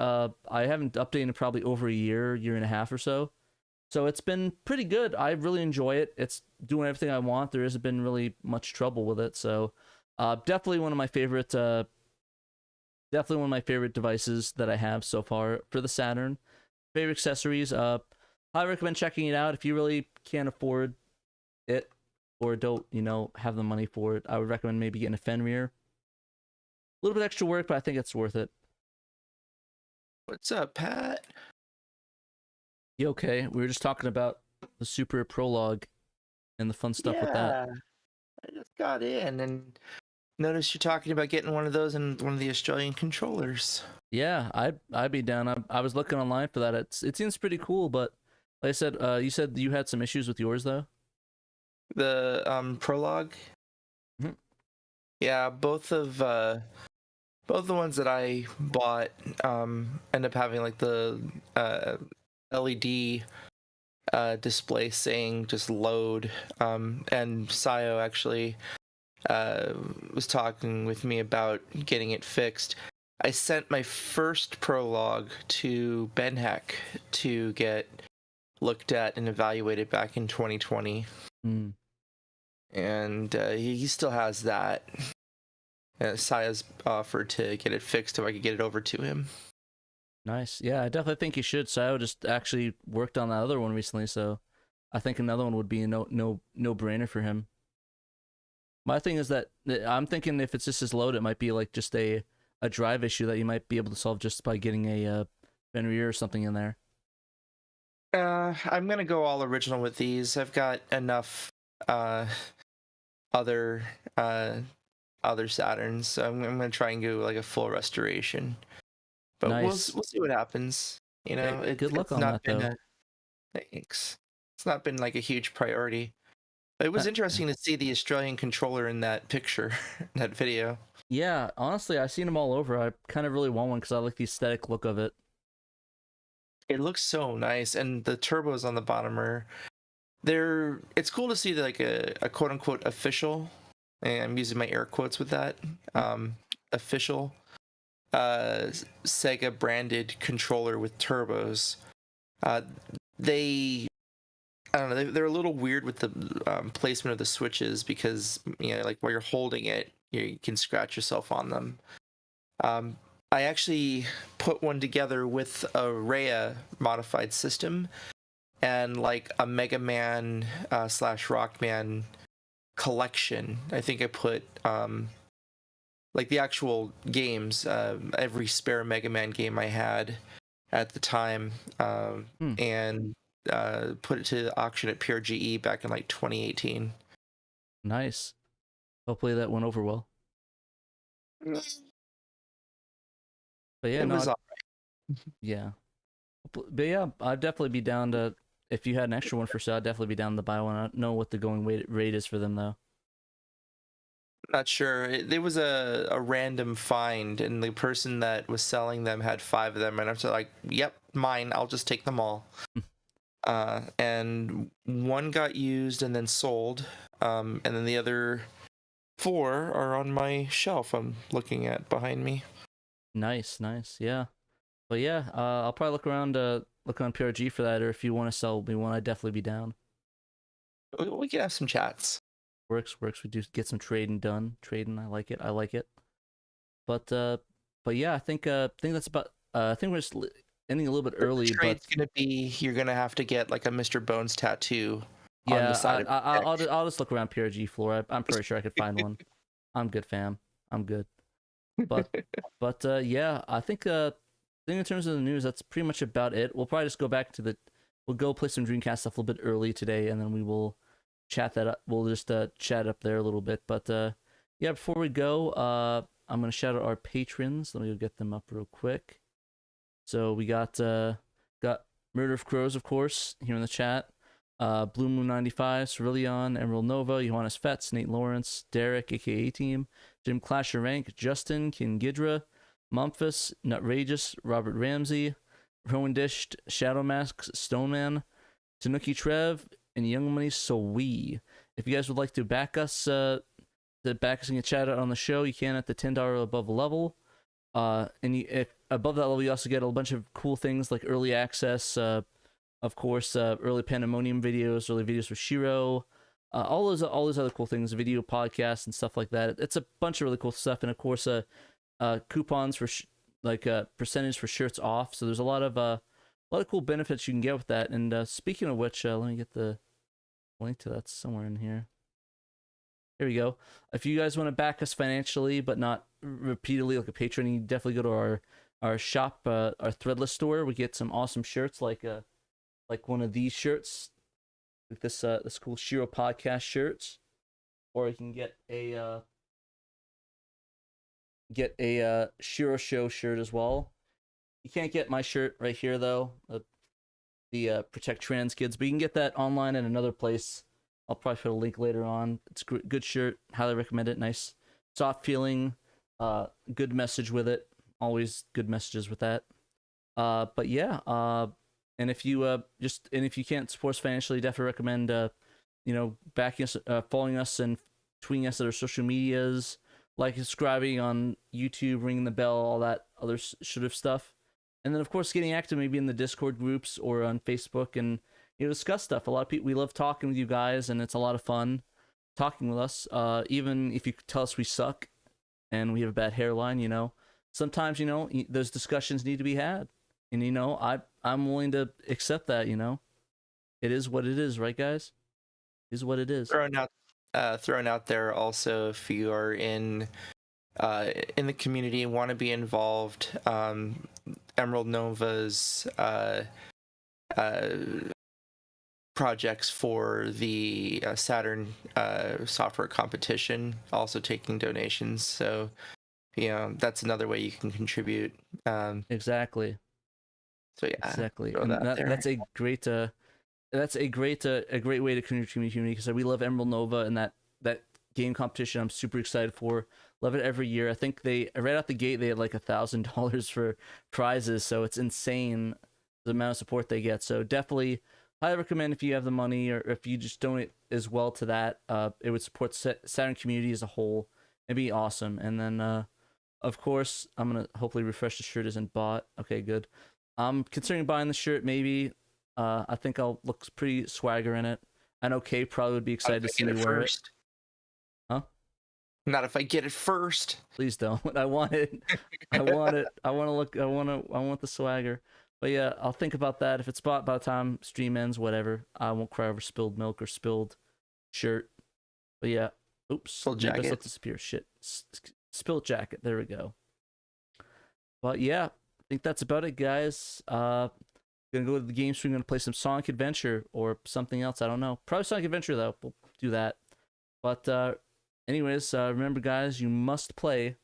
I haven't updated in probably over a year and a half or so. So it's been pretty good. I really enjoy it. It's doing everything I want. There hasn't been really much trouble with it. So definitely one of my favorite devices that I have so far for the Saturn. Favorite accessories. I recommend checking it out if you really can't afford it or don't, have the money for it. I would recommend maybe getting a Fenrir. A little bit extra work, but I think it's worth it. What's up, Pat? You okay? We were just talking about the Super Prologue and the fun stuff with that. I just got in and noticed you're talking about getting one of those and one of the Australian controllers. Yeah, I'd be down. I was looking online for that. It seems pretty cool, but like I said, you said you had some issues with yours though. The Prologue. Mm-hmm. Yeah, both the ones that I bought end up having like the LED display saying just load. And Sayo actually was talking with me about getting it fixed. I sent my first Prologue to Ben Heck to get looked at and evaluated back in 2020. And he still has that. Saya's offered to get it fixed if I could get it over to him. Nice. Yeah, I definitely think you should. Sayo just actually worked on that other one recently, so I think another one would be a no brainer for him. My thing is that I'm thinking if it's just his load, it might be like just a drive issue that you might be able to solve just by getting a Fenrir or something in there. I'm gonna go all original with these. I've got enough other Saturns, so I'm gonna try and do like a full restoration. but Nice. we'll see what happens. You know, Hey, good luck it's on not that been though. a thanks. It's not been like a huge priority. But it was interesting to see the Australian controller in that picture, that video. Yeah, honestly, I've seen them all over. I kind of really want one because I like the aesthetic look of it. It looks so nice, and the turbos on the bottom are they're. It's cool to see like a quote unquote official, and I'm using my air quotes with that, Mm. official Sega branded controller with turbos. Uh, they I don't know. They're a little weird with the placement of the switches because like while you're holding it, you can scratch yourself on them. Um, I actually put one together with a Rhea modified system and like a Mega Man slash Rockman collection. I think I put like the actual games, every spare Mega Man game I had at the time, Hmm. and put it to auction at Pure GE back in like 2018. Nice. Hopefully that went over well. But yeah, It no, was all yeah. But yeah, I'd definitely be down to if you had an extra one for sale. I'd definitely be down to buy one. I don't know what the going rate is for them though. not sure. It was a random find, and the person that was selling them had 5 of them, and I was like, "Yep, mine. I'll just take them all." And one got used and then sold, and then the other 4 are on my shelf. I'm looking at behind me. Nice, nice, yeah. But yeah, I'll probably look on PRG for that, or if you want to sell me one, I'd definitely be down. We can have some chats. Works, works. We do get some trading done. Trading, I like it. I like it. But yeah, I think that's about. I think we're just ending a little bit The early, but trade's gonna be you're gonna have to get like a Mr. Bones tattoo on the yeah, side of your neck. I'll just look around PRG floor. I'm pretty sure I could find one. I'm good, fam. I'm good. But yeah, I think in terms of the news, that's pretty much about it. We'll probably just go back to the. We'll go play some Dreamcast stuff a little bit early today, and then we will chat that up. We'll just chat up there a little bit. But yeah, before we go, I'm gonna shout out our patrons. Let me go get them up real quick. So we got Murder of Crows, of course, here in the chat. Blue Moon 95, Cerillion, Emerald Nova, Johannes Fetz, Nate Lawrence, Derek, aka Team, Jim Clasher Rank, Justin, King Gidra, Memphis, Nutrageous, Robert Ramsey, Rowan Dished, Shadow Masks, Stoneman, Tanuki Trev, and Young Money Sowie. If you guys would like to back us, and get chat out on the show, you can at the $10 above level. And if above that level, you also get a bunch of cool things like early access, of course, early Pandemonium videos, early videos for SHIRO, all those other cool things, video podcasts and stuff like that. It's a bunch of really cool stuff, and of course, coupons for percentage for shirts off. So there's a lot of cool benefits you can get with that. And speaking of which, let me get the link to that somewhere in here. Here we go. If you guys want to back us financially, but not repeatedly like a patron, you definitely go to our shop, our Threadless store. We get some awesome shirts like one of these shirts, like this cool SHIRO podcast shirts, or you can get a SHIRO show shirt as well. You can't get my shirt right here though, the Protect Trans Kids, but you can get that online at another place. I'll probably put a link later on. It's a good shirt. Highly recommend it. Nice, soft feeling. Good message with it. Always good messages with that. But yeah. And if you can't support us financially, definitely recommend backing us, following us, and tweeting us at our social medias, like subscribing on YouTube, ringing the bell, all that other sort of stuff. And then of course getting active maybe in the Discord groups or on Facebook and discuss stuff. A lot of people, we love talking with you guys, and it's a lot of fun talking with us. Even if you tell us we suck and we have a bad hairline, sometimes those discussions need to be had, and I'm willing to accept that. It is what it is, right, guys? It is what it is. Thrown out there also, if you are in the community and want to be involved, Emerald Nova's projects for the Saturn software competition, also taking donations. So that's another way you can contribute. Exactly. So yeah, Exactly. throw And that there. that's a great way to contribute to the community, because we love Emerald Nova, and that game competition I'm super excited for. Love it every year. I think they right out the gate they had like $1,000 for prizes, so it's insane the amount of support they get. So definitely highly recommend if you have the money, or if you just donate as well to that. It would support Saturn community as a whole. It'd be awesome. And then of course I'm gonna hopefully refresh the shirt isn't bought. Okay, good. I'm considering buying the shirt maybe. I think I'll look pretty swagger in it. I know Kay probably would be Not excited if to I see get me it wear it. first. Huh? Not if I get it first. Please don't. I want it. I want it. I want to look. I want the swagger. But yeah, I'll think about that. If it's bought by the time stream ends, whatever. I won't cry over spilled milk or spilled shirt. But yeah. Oops. Spilled Maybe I jacket. let disappear. Shit. Spilled jacket. There we go. But yeah, I think that's about it, guys. Gonna go to the game stream. Gonna play some Sonic Adventure or something else. I don't know. Probably Sonic Adventure though. We'll do that. But anyways, remember, guys, you must play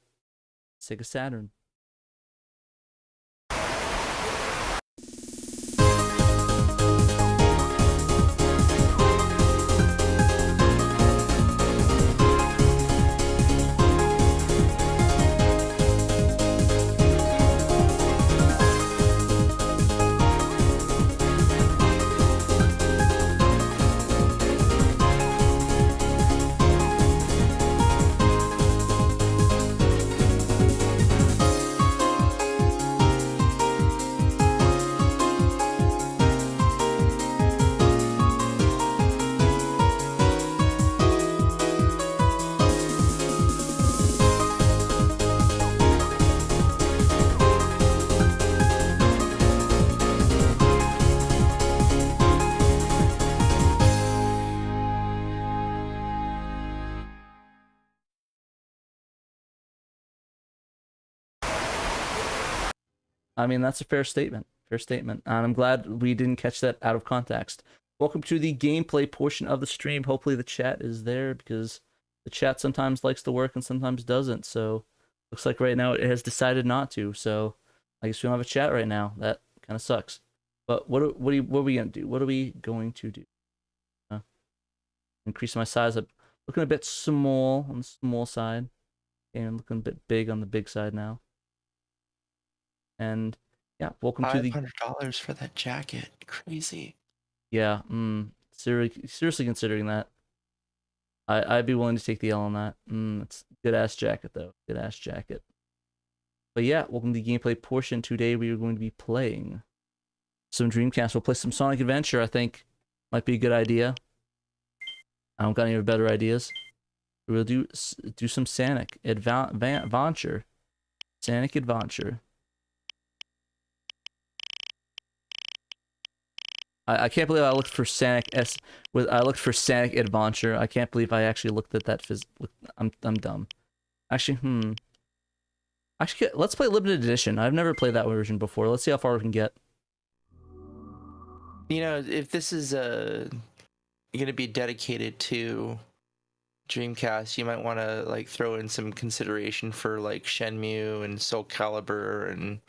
SEGA Saturn. I mean, that's a fair statement. Fair statement. And I'm glad we didn't catch that out of context. Welcome to the gameplay portion of the stream. Hopefully the chat is there, because the chat sometimes likes to work and sometimes doesn't. So looks like right now it has decided not to. So I guess we don't have a chat right now. That kind of sucks. But what are we gonna do? What are we going to do? Increase my size up. Looking a bit small on the small side. And looking a bit big on the big side now. And yeah, welcome to the $500 for that jacket. Crazy. yeah. Seriously considering that. I'd be willing to take the L on that. It's good ass jacket though. Good ass jacket. But yeah, welcome to the gameplay portion. Today we are going to be playing some Dreamcast. We'll play some Sonic Adventure. I think might be a good idea. I don't got any better ideas. We'll do some Sonic Adventure. Sonic Adventure. I can't believe I looked for Sonic I looked for Sonic Adventure. I can't believe I actually looked at that. I'm dumb. Actually, Actually, let's play limited edition. I've never played that version before. Let's see how far we can get. If this is going to be dedicated to Dreamcast, you might want to like throw in some consideration for like Shenmue and Soul Calibur and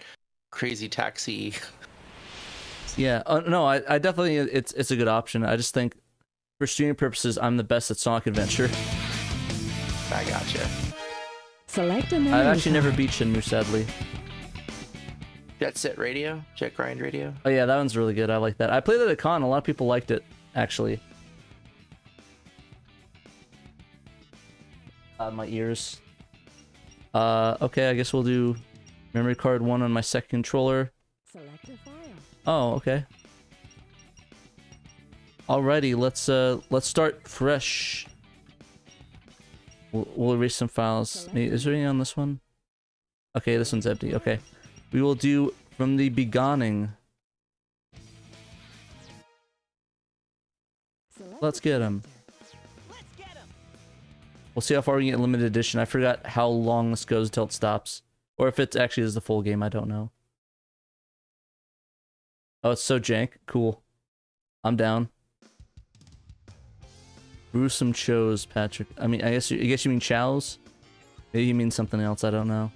Crazy Taxi. Yeah, no, I definitely it's a good option. I just think for streaming purposes, I'm the best at Sonic Adventure. I gotcha. Select a I've actually never beat Shenmue, sadly. Jet Set Radio, Jet Grind Radio. Oh yeah, that one's really good. I like that. I played it at a con. A lot of people liked it, actually. My ears. Okay, I guess we'll do memory card 1 on my second controller. Select a file. Oh, okay. Alrighty, let's start fresh. We'll erase some files. Is there any on this one? Okay, this one's empty. Okay. We will do from the beginning. Let's get him. We'll see how far we can get limited edition. I forgot how long this goes until it stops. Or if it actually is the full game, I don't know. Oh, it's so jank. Cool. I'm down. Brew some chos, Patrick. I mean, I guess you mean chows? Maybe he means something else, I don't know.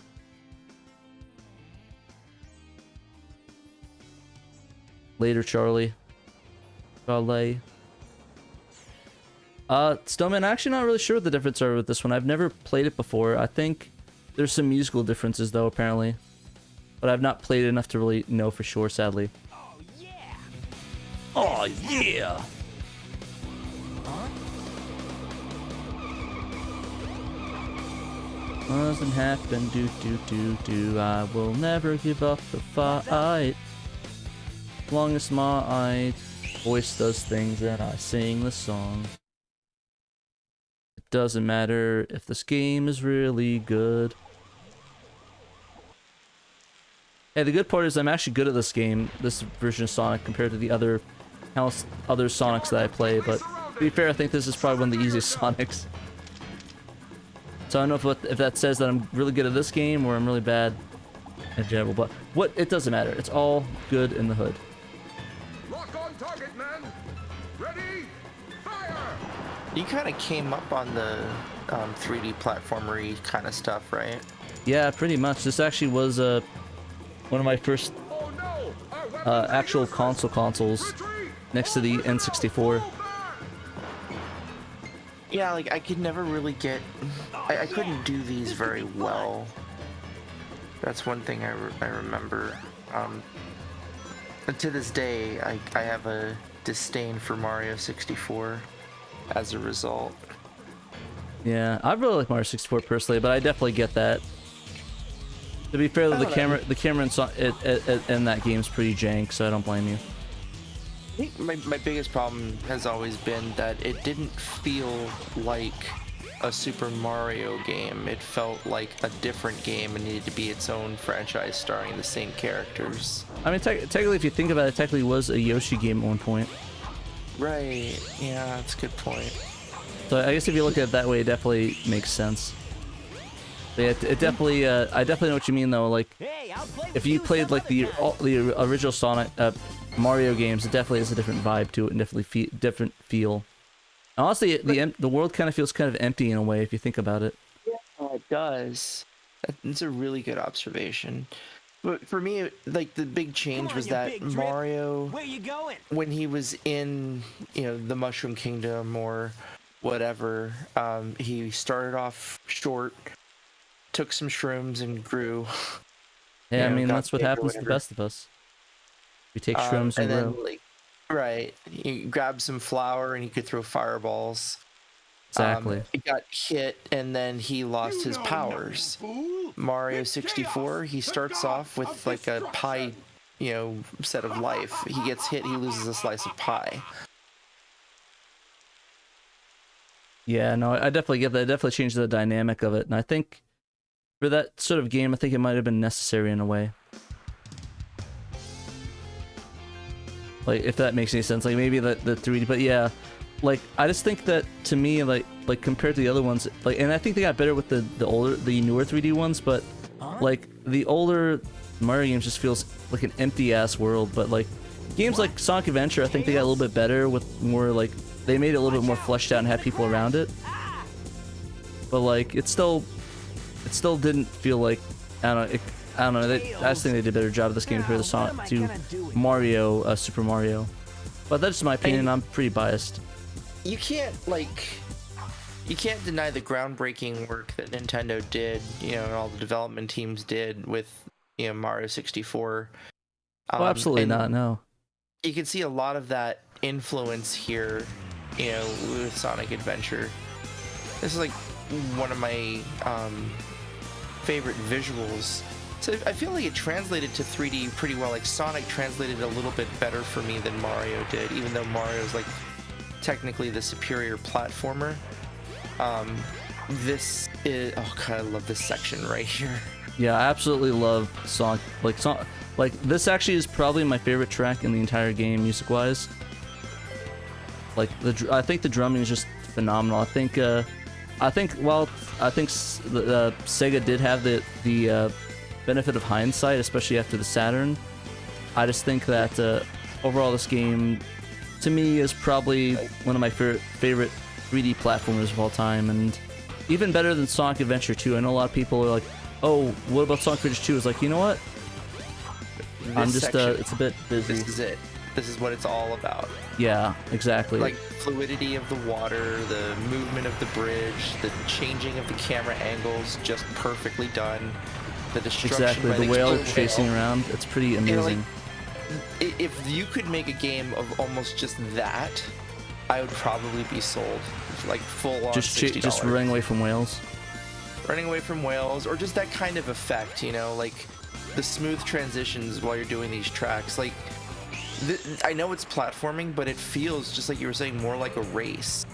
Later, Charlie. Charlie. Stoneman, actually not really sure what the difference are with this one. I've never played it before. I think there's some musical differences though, apparently. But I've not played it enough to really know for sure, sadly. Oh yeah! Oh yeah! Doesn't happen, do. I will never give up the fight. As long as my voice does things and I sing the song. It doesn't matter if this game is really good. Hey, the good part is I'm actually good at this game, this version of Sonic, compared to the other Sonics that I play, but to be fair, I think this is probably one of the easiest Sonics. So I don't know if that says that I'm really good at this game or I'm really bad in general, but it doesn't matter. It's all good in the hood. Lock on target, man. Ready? Fire! You kind of came up on the 3D platformery kind of stuff, right? Yeah, pretty much. This actually was one of my first Oh no! Our actual consoles next to the N64. Yeah, like I could never really get... I couldn't do these very well. That's one thing I remember. And to this day, I have a disdain for Mario 64 as a result. Yeah, I really like Mario 64 personally, but I definitely get that. To be fair, though, the camera in that game is pretty jank, so I don't blame you. I think my biggest problem has always been that it didn't feel like a Super Mario game. It felt like a different game and needed to be its own franchise starring the same characters. I mean, technically, if you think about it, it technically was a Yoshi game at one point. Right, yeah, that's a good point. So I guess if you look at it that way, it definitely makes sense. But yeah, it definitely, I definitely know what you mean though. Like, if you played like the original Sonic, Mario games, it definitely has a different vibe to it and definitely different feel. Honestly, the world kind of feels kind of empty in a way if you think about it. Yeah, it does. That's a really good observation. But for me, like the big change was that Mario, Where you going? when he was in, the Mushroom Kingdom or whatever, he started off short, took some shrooms and grew. Yeah, I mean got that's what big or happens to the whatever. best of us. We take shrooms and then, grow. right, you grab some flour and you could throw fireballs. Exactly. It got hit and then he lost his powers. Mario 64, he starts off with like a pie, set of life. He gets hit, he loses a slice of pie. Yeah, no, I definitely get that. It definitely changed the dynamic of it, and I think for that sort of game, I think it might have been necessary in a way. Like, if that makes any sense, like maybe the 3D, but yeah, like I just think that to me, like compared to the other ones, like, and I think they got better with the newer 3D ones, but like the older Mario games just feels like an empty ass world. But like games like Sonic Adventure, I think they got a little bit better with more like they made it a little bit more fleshed out and had people around it. But like it still didn't feel like I don't know. I just think they did a better job of this game compared to Sonic to Mario, Super Mario. But that's just my opinion. I'm pretty biased. You can't deny the groundbreaking work that Nintendo did, and all the development teams did with, Mario 64. Oh, absolutely not, no. You can see a lot of that influence here, with Sonic Adventure. This is like one of my favorite visuals. So I feel like it translated to 3D pretty well. Like Sonic translated a little bit better for me than Mario did, even though Mario's like technically the superior platformer. This is, oh god, I love this section right here. Yeah, I absolutely love Sonic. Like this actually is probably my favorite track in the entire game, music-wise. Like I think the drumming is just phenomenal. I think Sega did have the benefit of hindsight, especially after the Saturn. I just think that overall this game, to me, is probably one of my favorite 3D platformers of all time, and even better than Sonic Adventure 2. I know a lot of people are like, oh, what about Sonic Adventure 2? It's like, you know what? I'm just, it's a bit busy. This is it. This is what it's all about. Yeah, exactly. Like fluidity of the water, the movement of the bridge, the changing of the camera angles, just perfectly done. The destruction exactly, by the whale blue chasing whale. around. It's pretty You know, amazing. like, if you could make a game of almost just that, I would probably be sold. Like full on $60. Just running away from whales. Running away from whales, or just that kind of effect, you know, like the smooth transitions while you're doing these tracks. Like, I know it's platforming, but it feels just like you were saying, more like a race.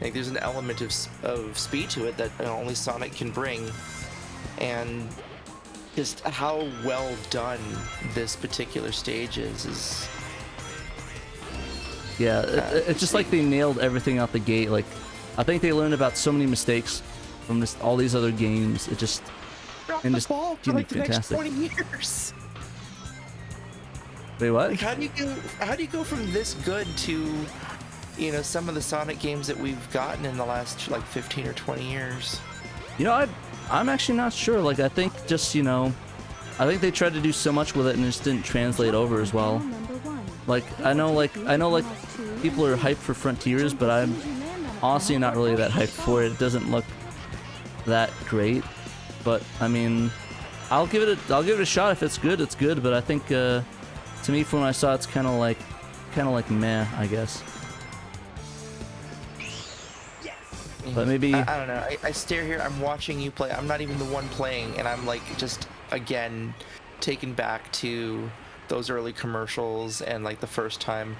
Like there's an element of speed to it that only Sonic can bring, and just how well done this particular stage is. Yeah, it's just like they nailed everything out the gate. Like, I think they learned about so many mistakes from just all these other games. It just and just for like the next 20 years. Wait, what? Like, how do you go from this good to, you know, some of the Sonic games that we've gotten in the last like 15 or 20 years? You know, I'm actually not sure. Like, I think just, you know, I think they tried to do so much with it and it just didn't translate over as well. Like, I know people are hyped for Frontiers, but I'm honestly not really that hyped for it. It doesn't look that great, but I mean, I'll give it a shot. If it's good, it's good. But I think, to me, from when I saw, it's kind of like meh, I guess. But maybe I don't know. I stare here. I'm watching you play. I'm not even the one playing, and I'm like just again taken back to those early commercials and like the first time.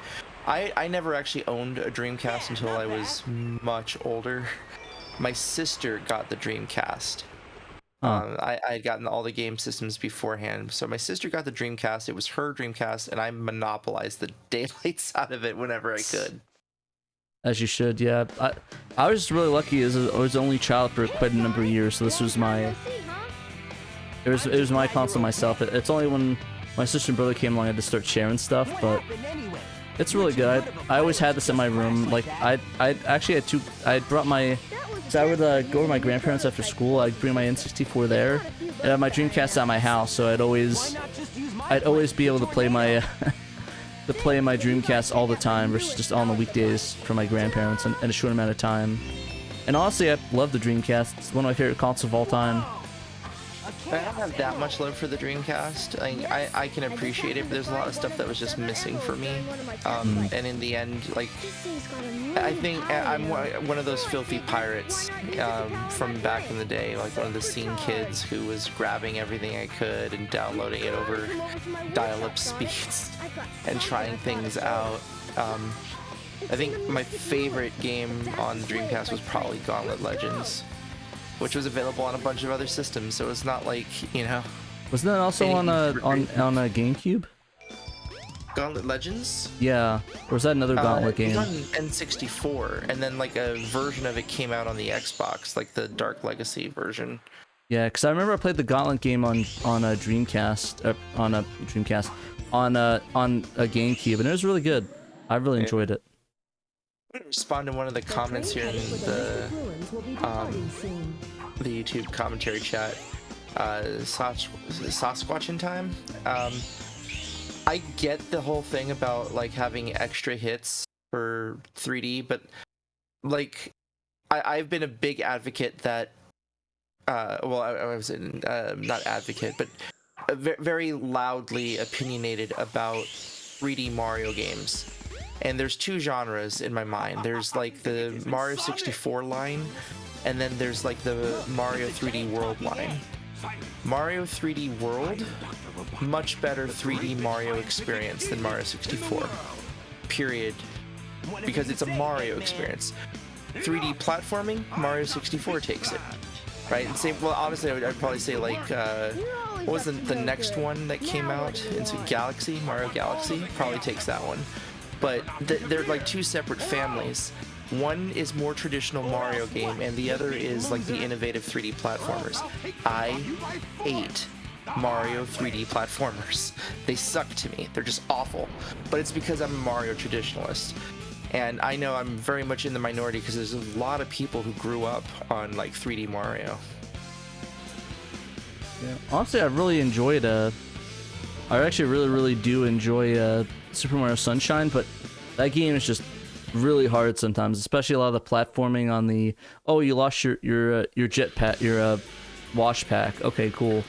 I never actually owned a Dreamcast until I was much older. My sister got the Dreamcast. I had gotten all the game systems beforehand, so my sister got the Dreamcast. It was her Dreamcast, and I monopolized the daylights out of it whenever I could. As you should, yeah. I was just really lucky as I was the only child for quite a number of years, so this was my... It was my console myself. It's only when my sister and brother came along I had to start sharing stuff, but it's really good. I always had this in my room. Like, I actually had two... I brought my... So I would go to my grandparents after school. I'd bring my N64 there, and have my Dreamcast at my house, so I'd always be able to play my... to play my Dreamcast all the time versus just on the weekdays for my grandparents in a short amount of time. And honestly, I love the Dreamcast. It's one of my favorite consoles of all time. I don't have that much love for the Dreamcast. I can appreciate it, but there's a lot of stuff that was just missing for me. And in the end, like, I think I'm one of those filthy pirates from back in the day, like one of the scene kids who was grabbing everything I could and downloading it over dial-up speeds and trying things out. I think my favorite game on the Dreamcast was probably Gauntlet Legends, which was available on a bunch of other systems, so it's not like, you know... Wasn't that also on a GameCube? Gauntlet Legends? Yeah. Or was that another Gauntlet game? It was on N64, and then like a version of it came out on the Xbox, like the Dark Legacy version. Yeah, because I remember I played the Gauntlet game on a Dreamcast, on a GameCube, and it was really good. I really enjoyed it. I'm gonna respond to one of the comments here in the YouTube commentary chat. Sasquatch in time. I get the whole thing about like having extra hits for 3D, but like I've been a big advocate that well, I was not advocate, but very loudly opinionated about 3D Mario games. And there's two genres in my mind. There's like the Mario 64 line, and then there's like the Mario 3D World line. Mario 3D World, much better 3D Mario experience than Mario 64. Period. Because it's a Mario experience. 3D platforming, Mario 64 takes it. Right? And same, well, honestly, I'd probably say like, what was the next one that came out? Into Galaxy, Mario Galaxy? Probably takes that one. But they're like two separate families. One is more traditional Mario game, and the other is like the innovative 3D platformers. I hate Mario 3D platformers. They suck to me. They're just awful. But it's because I'm a Mario traditionalist. And I know I'm very much in the minority because there's a lot of people who grew up on like 3D Mario. Yeah. Honestly, I really enjoyed. I actually really do enjoy Super Mario Sunshine, but that game is just really hard sometimes, especially a lot of the platforming on the. Oh, you lost your jet pack, your wash pack. Okay, cool.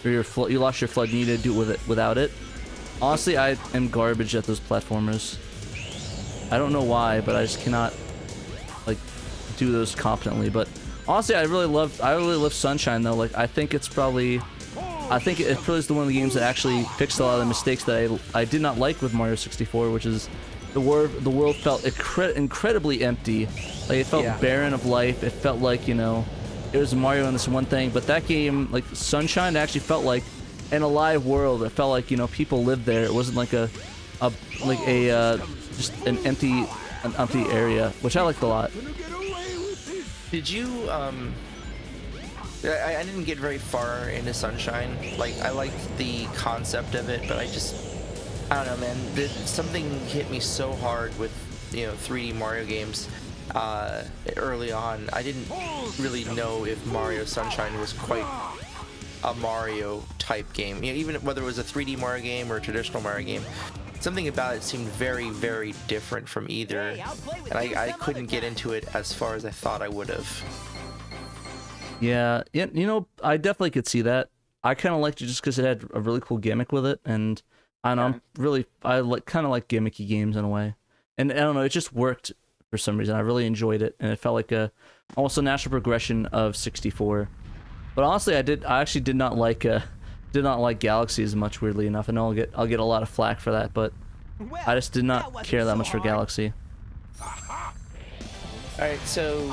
Or you lost your flood. You need to do it without it. Honestly, I am garbage at those platformers. I don't know why, but I just cannot like do those competently. But honestly, I really love Sunshine though. Like I think it's probably the one of the games that actually fixed a lot of the mistakes that I did not like with Mario 64, which is the world felt incredibly empty. Like it felt barren of life. It felt like, you know, it was Mario and this one thing. But that game, like Sunshine, actually felt like an alive world. It felt like, you know, people lived there. It wasn't like just an empty area, which I liked a lot. Did you I didn't get very far into Sunshine. Like I liked the concept of it, but I don't know, man. Something hit me so hard with, you know, 3D Mario games early on. I didn't really know if Mario Sunshine was quite a Mario type game. You know, even whether it was a 3D Mario game or a traditional Mario game, something about it seemed very, very different from either, and I couldn't get into it as far as I thought I would have. Yeah, you know, I definitely could see that. I kind of liked it just because it had a really cool gimmick with it, and I don't know, I kind of like gimmicky games in a way, and I don't know, it just worked for some reason. I really enjoyed it, and it felt like almost a natural progression of 64. But honestly, I actually did not like Galaxy as much, weirdly enough. I know I'll get a lot of flack for that, but I just did not care that much for Galaxy. Alright, so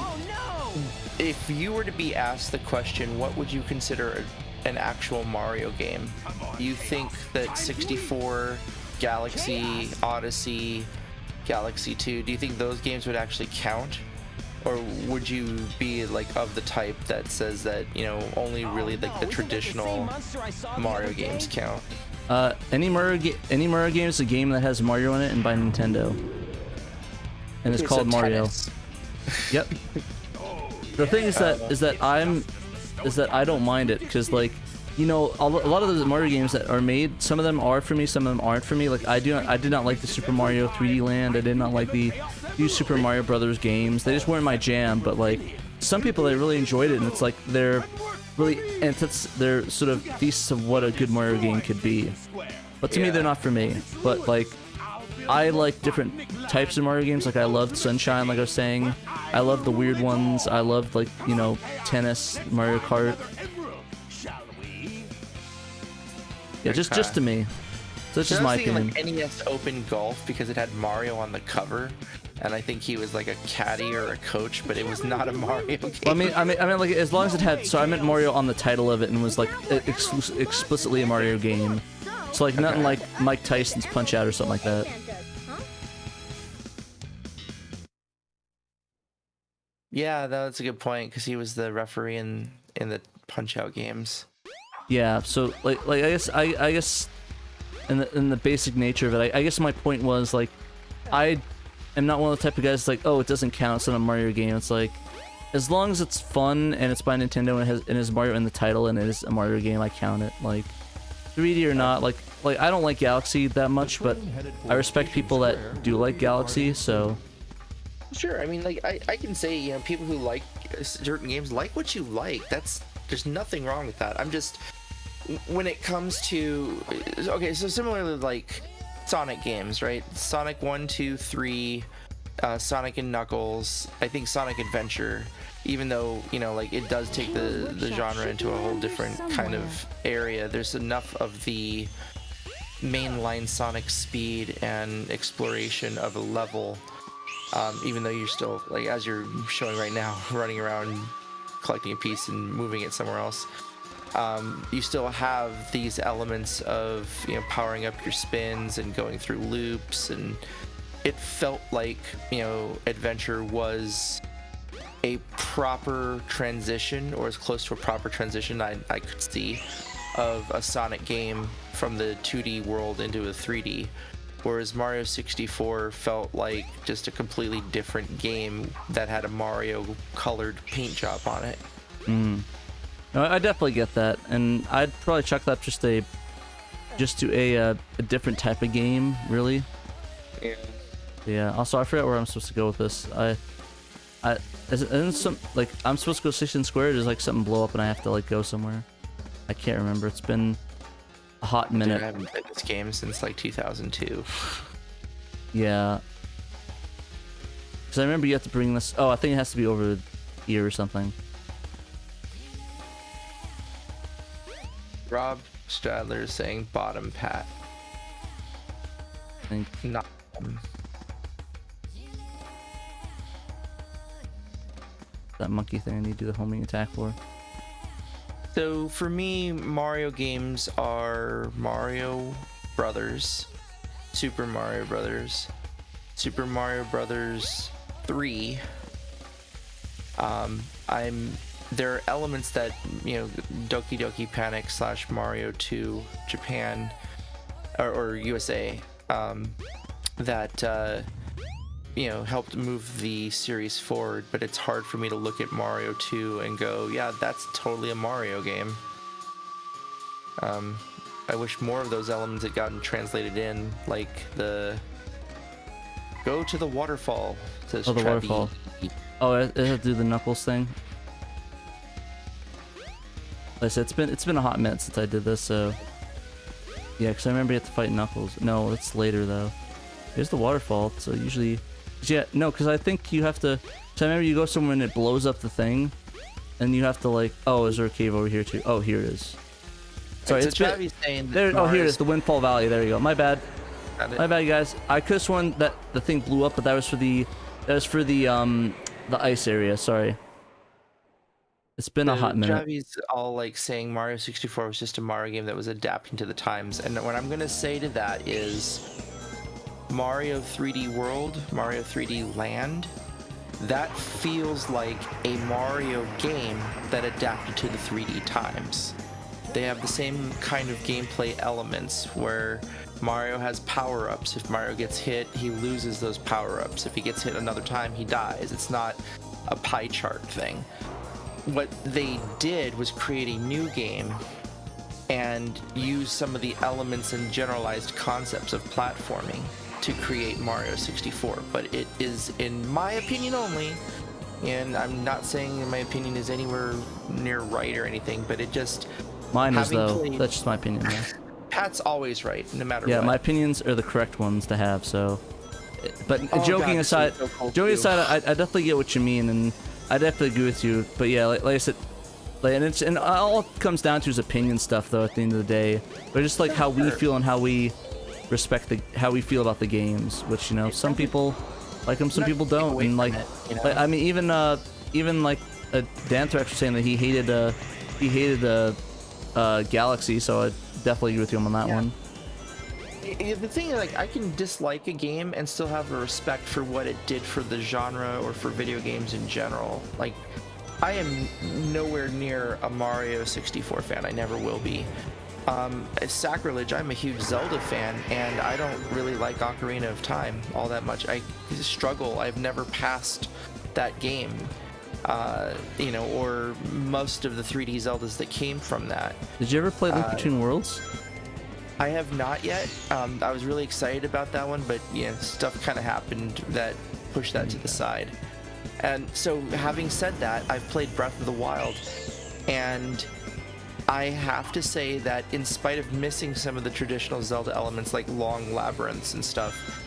if you were to be asked the question, what would you consider an actual Mario game? Do you think that 64, Galaxy, Odyssey, Galaxy 2, do you think those games would actually count? Or would you be like of the type that says that, you know, only really like the traditional Mario games count? Any Mario game is a game that has Mario in it and by Nintendo, and it's called Mario. Tennis. Yep. The thing is that I don't mind it, because, like, you know, a lot of the Mario games that are made, some of them are for me, some of them aren't for me. Like I did not like the Super Mario 3D Land. I did not like the new Super Mario Brothers games. They just weren't my jam. But like some people, they really enjoyed it, and it's like they're sort of thesis of what a good Mario game could be. But to me, they're not for me. But like, I like different types of Mario games. Like I loved Sunshine, like I was saying. I love the weird ones. I loved, like, you know, tennis, Mario Kart. Yeah, just to me. So that's just my opinion. Like NES Open Golf, because it had Mario on the cover, and I think he was like a caddy or a coach, but it was not a Mario game. Well, I mean, like, as long as it had. So I meant Mario on the title of it, and was like explicitly a Mario game. So like nothing like Mike Tyson's Punch Out or something like that. Yeah, that's a good point, because he was the referee in the Punch Out games. Yeah, so like I guess in the basic nature of it, I guess my point was, like, I am not one of the type of guys like, oh, it doesn't count, it's not a Mario game. It's like, as long as it's fun and it's by Nintendo and it has Mario in the title and it is a Mario game, I count it. Like 3D or not, like I don't like Galaxy that much, but I respect people that do like Galaxy, so. Sure, I mean, like, I can say, you know, people who like certain games like what you like. There's nothing wrong with that. I'm just, when it comes to, okay, so similarly, like Sonic games, right? Sonic 1, 2, 3, Sonic and Knuckles, I think Sonic Adventure, even though, you know, like, it does take the genre into a whole different kind of area, there's enough of the mainline Sonic speed and exploration of a level, even though you're still, like, as you're showing right now, running around collecting a piece and moving it somewhere else, you still have these elements of, you know, powering up your spins and going through loops, and it felt like, you know, Adventure was a proper transition, or as close to a proper transition I could see, of a Sonic game from the 2D world into a 3D. whereas Mario 64 felt like just a completely different game that had a Mario colored paint job on it. No, I definitely get that, and I'd probably chalk that just to a different type of game, really. Yeah. Yeah. Also, I forgot where I'm supposed to go with this. Isn't some like I'm supposed to go 16 square? Does like something blow up and I have to like go somewhere? I can't remember. It's been a hot minute. Dude, I haven't played this game since like 2002. Yeah. Because I remember you have to bring this. Oh, I think it has to be over here or something. Rob Stradler is saying bottom pat. I think. Not. That monkey thing I need to do the homing attack for. So for me, Mario games are Mario Brothers, Super Mario Brothers, Super Mario Brothers 3. There are elements that, you know, Doki Doki Panic / Mario 2 Japan or USA that you know, helped move the series forward, but it's hard for me to look at Mario 2 and go, yeah, that's totally a Mario game. I wish more of those elements had gotten translated in, like the go to the waterfall. Says Oh, the Travi. waterfall. Oh, it has to do the Knuckles thing. Like I said, it's been a hot minute since I did this, so yeah, because I remember you have to fight Knuckles. No, that's later though. Here's the waterfall. So usually, yeah, no, because I think you have to. So I remember you go somewhere and it blows up the thing, and you have to like, oh, is there a cave over here too? Oh, here it is. Sorry, So it's Travi's saying that there. Oh, here it Mario's- is, the Windfall Valley. There you go. My bad. Got it. My bad, guys. I could have sworn that the thing blew up, but that was for the ice area. Sorry. It's been a So hot minute. Travi's all like saying Mario 64 was just a Mario game that was adapting to the times, and what I'm gonna say to that is Mario 3D World, Mario 3D Land, that feels like a Mario game that adapted to the 3D times. They have the same kind of gameplay elements where Mario has power-ups. If Mario gets hit, he loses those power-ups. If he gets hit another time, he dies. It's not a pie chart thing. What they did was create a new game and use some of the elements and generalized concepts of platforming to create Mario 64. But it is, in my opinion only, and I'm not saying my opinion is anywhere near right or anything, but it just... Mine is having though. played- That's just my opinion. Though. Pat's always right, no matter Yeah, what. my opinions are the correct ones to have. So, but Oh, joking God, this aside, is so cool joking too. aside, I definitely get what you mean, and I definitely agree with you. But yeah, like I said, like, and all it comes down to is opinion stuff, though. At the end of the day, but just like how we feel and how we respect how we feel about the games. Which, you know, some people like them, some people don't, away and from like, it, you know? like I mean, even like Danthrax was saying that he hated Galaxy, so I definitely agree with you on that one. The thing is, like, I can dislike a game and still have a respect for what it did for the genre or for video games in general. Like, I am nowhere near a Mario 64 fan. I never will be. It's sacrilege. I'm a huge Zelda fan, and I don't really like Ocarina of Time all that much. I struggle. I've never passed that game. You know, or most of the 3D Zeldas that came from that. Did you ever play Link Between Worlds? I have not yet. I was really excited about that one, but yeah, stuff kind of happened that pushed that to the side. And so, having said that, I've played Breath of the Wild, and I have to say that in spite of missing some of the traditional Zelda elements like long labyrinths and stuff,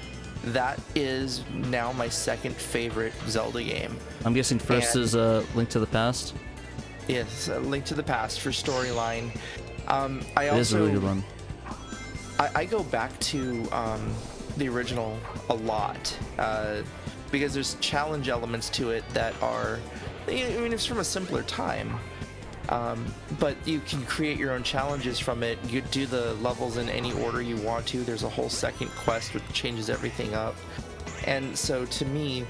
that is now my second favorite Zelda game. I'm guessing first And- is Link to the Past. Yes, A Link to the Past for storyline. I It is a also really good one. I go back to the original a lot because there's challenge elements to it that are, I mean, it's from a simpler time, but you can create your own challenges from it. You do the levels in any order you want to. There's a whole second quest which changes everything up, and so to me,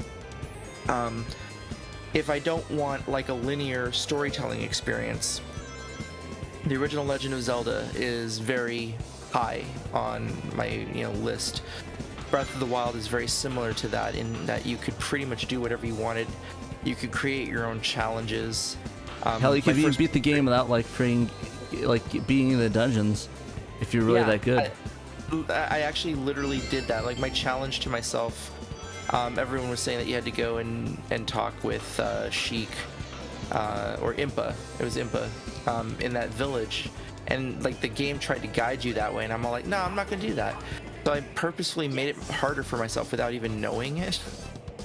if I don't want like a linear storytelling experience, the original Legend of Zelda is very high on my list. Breath of the Wild is very similar to that in that you could pretty much do whatever you wanted. You could create your own challenges. Hell, you could even beat the game without like being in the dungeons if you're really that good. I actually literally did that. Like my challenge to myself, everyone was saying that you had to go and talk with Sheik or Impa. It was Impa in that village, and like the game tried to guide you that way, and I'm all like, no, I'm not gonna do that. So I purposefully made it harder for myself without even knowing it.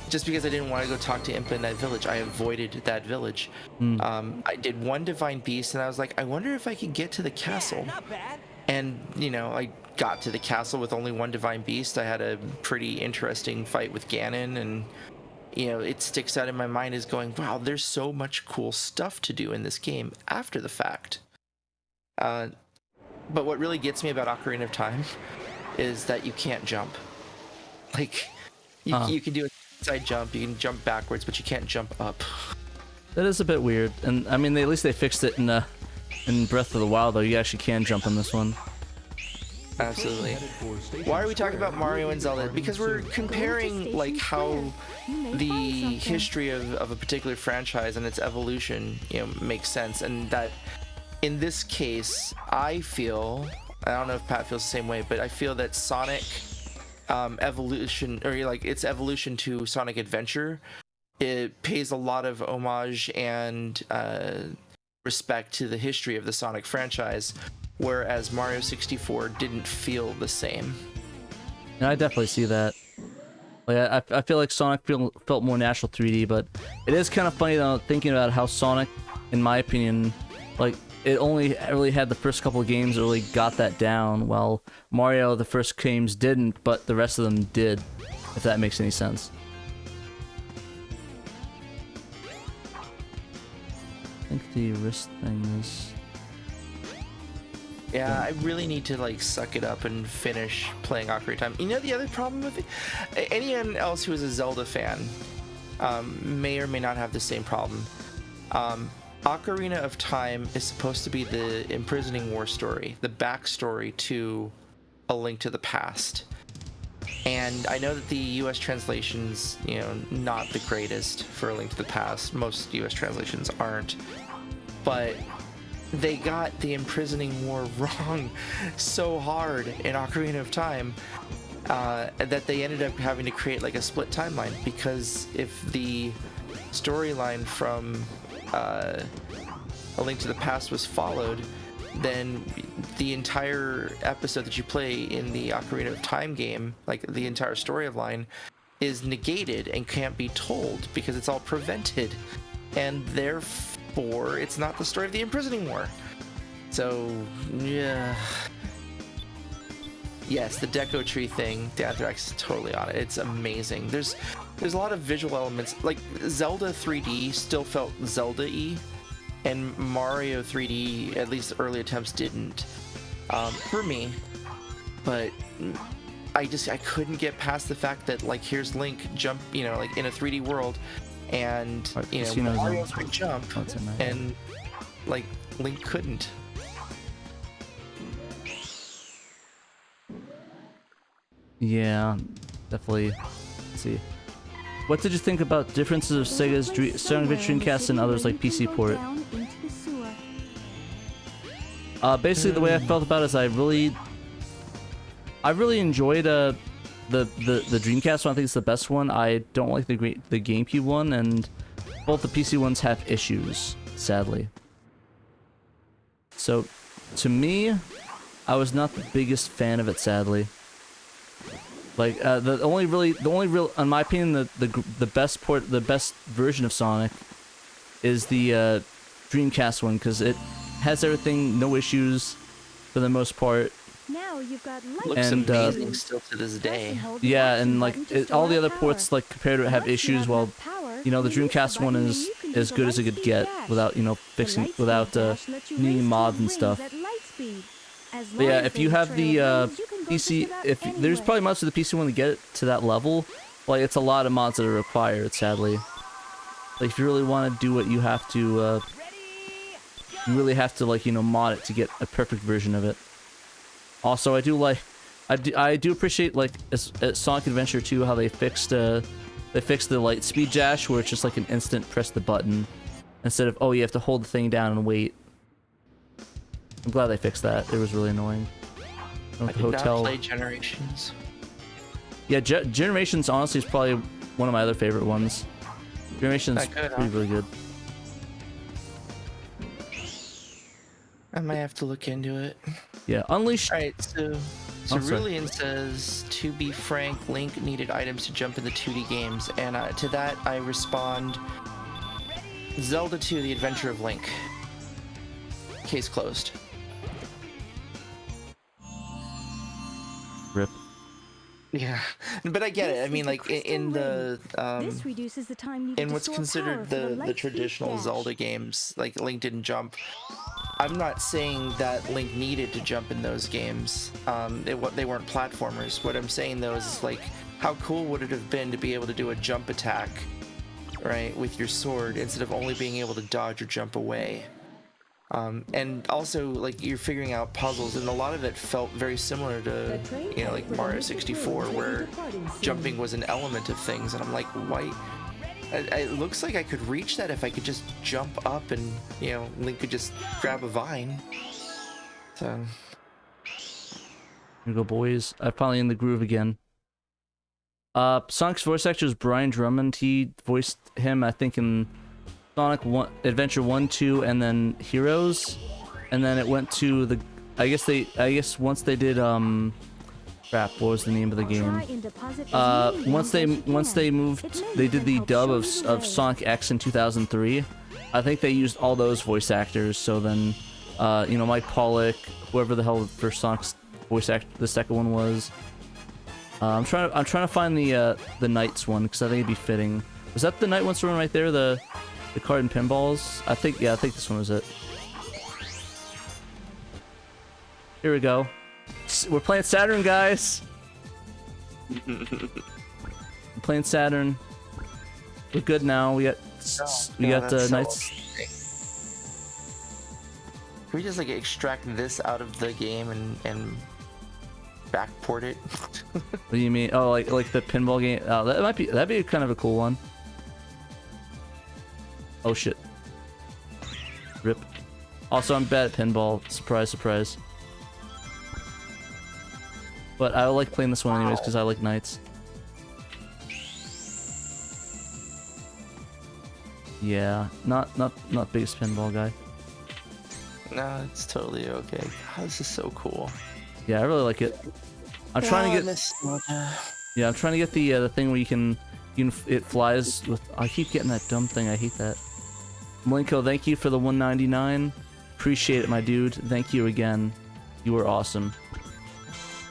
Just because I didn't want to go talk to Impa in that village, I avoided that village. I did one Divine Beast, and I was like, I wonder if I could get to the castle. And, I got to the castle with only one Divine Beast. I had a pretty interesting fight with Ganon, and, it sticks out in my mind as going, wow, there's so much cool stuff to do in this game after the fact. But what really gets me about Ocarina of Time is that you can't jump. Like, you can do a side jump, you can jump backwards, but you can't jump up. That is a bit weird, and I mean, at least they fixed it in Breath of the Wild, though. You actually can jump in this one. Absolutely. Why are we talking about Mario and Zelda? Because we're comparing like how the history of a particular franchise and its evolution, makes sense, and that in this case, I don't know if Pat feels the same way, but I feel that Sonic evolution, or like its evolution to Sonic Adventure, it pays a lot of homage and respect to the history of the Sonic franchise, whereas Mario 64 didn't feel the same. Yeah, I definitely see that. Like I feel like Sonic felt more natural 3D, but it is kind of funny though, thinking about how Sonic, in my opinion, like it only really had the first couple of games that really got that down, while Mario, the first games didn't, but the rest of them did, if that makes any sense. I think the wrist thing is... Yeah, I really need to like suck it up and finish playing Ocarina of Time. The other problem with it, anyone else who is a Zelda fan may or may not have the same problem. Ocarina of Time is supposed to be the imprisoning war story, the backstory to A Link to the Past. And I know that the US translation's, not the greatest for A Link to the Past. Most US translations aren't. But they got the imprisoning war wrong so hard in Ocarina of Time that they ended up having to create like a split timeline, because if the storyline from A Link to the Past was followed, then the entire episode that you play in the Ocarina of Time game, like the entire storyline, is negated and can't be told because it's all prevented, and therefore it's not the story of the imprisoning war. So yeah, yes, the Deco Tree thing, Danthrax is totally on it. It's amazing. There's a lot of visual elements. Like Zelda 3D still felt Zelda-y, and Mario 3D, at least early attempts, didn't, for me. But I couldn't get past the fact that like here's Link jump, like in a 3D world, and Mario could jump, and like Link couldn't. Yeah, definitely. Let's see. What did you think about differences of Sega's Sonic Adventure Dreamcast and others like PC port? Basically, the way I felt about it is I really enjoyed the Dreamcast one. I think it's the best one. I don't like the GameCube one, and both the PC ones have issues, sadly. So, to me, I was not the biggest fan of it, sadly. Like the only real, in my opinion, the best version of Sonic is the Dreamcast one, because it has everything, no issues for the most part. Now you've got Looks amazing still to this day. Yeah, and like all the other ports, like compared to it, have issues. Well, the Dreamcast one is as good as it could get without fixing, without needing mods and stuff. But yeah, if you have the PC, if there's probably mods to the PC one to get it to that level, like it's a lot of mods that are required, sadly. Like if you really want to do it, you have to, you really have to like mod it to get a perfect version of it. Also, I do appreciate like at Sonic Adventure 2 how they fixed the light speed dash where it's just like an instant press the button instead of you have to hold the thing down and wait. I'm glad they fixed that. It was really annoying. I did not play Generations. Yeah, Generations honestly is probably one of my other favorite ones. Generations really good. I might have to look into it. Yeah, Unleashed. Alright, so Cerulean says, to be frank, Link needed items to jump in the 2D games, and to that I respond, Zelda 2, The Adventure of Link. Case closed. Rip. Yeah, but I get it. I mean, like in the this reduces the time needed in to what's store considered power for the light traditional speed Zelda games, like Link didn't jump. I'm not saying that Link needed to jump in those games. They weren't platformers. What I'm saying though is like, how cool would it have been to be able to do a jump attack, right, with your sword instead of only being able to dodge or jump away. And also, like, you're figuring out puzzles, and a lot of it felt very similar to, you know, like Mario 64, where jumping was an element of things, and I'm like, why? It looks like I could reach that if I could just jump up and, you know, Link could just grab a vine. So. Here we go, boys. I'm finally in the groove again. Sonic's voice actor is Brian Drummond. He voiced him, I think, in Sonic 1, Adventure 1, 2, and then Heroes. And then it went to the... I guess once they did, crap, what was the name of the game? Once they moved, they did the dub of Sonic X in 2003. I think they used all those voice actors, so then, you know, Mike Pollock, whoever the hell for Sonic's voice actor, the second one was. I'm trying to find the Knights one, because I think it'd be fitting. Was that the Knight one's one right there, the card and pinballs? I think this one was it. Here we go. We're playing Saturn, guys. We're playing Saturn. We're good now. We got Knights. Can we just like extract this out of the game and backport it? What do you mean? Oh, like the pinball game? Oh, that'd be kind of a cool one. Oh shit. Rip. Also, I'm bad at pinball. Surprise, surprise. But I like playing this one anyways because I like Knights. Yeah, not biggest pinball guy. No, it's totally okay. God, this is so cool. Yeah, I really like it. I'm trying to get. Yeah, I'm trying to get the thing where you can it flies with. I keep getting that dumb thing. I hate that. Malenko, thank you for the 199. Appreciate it, my dude. Thank you again. You were awesome.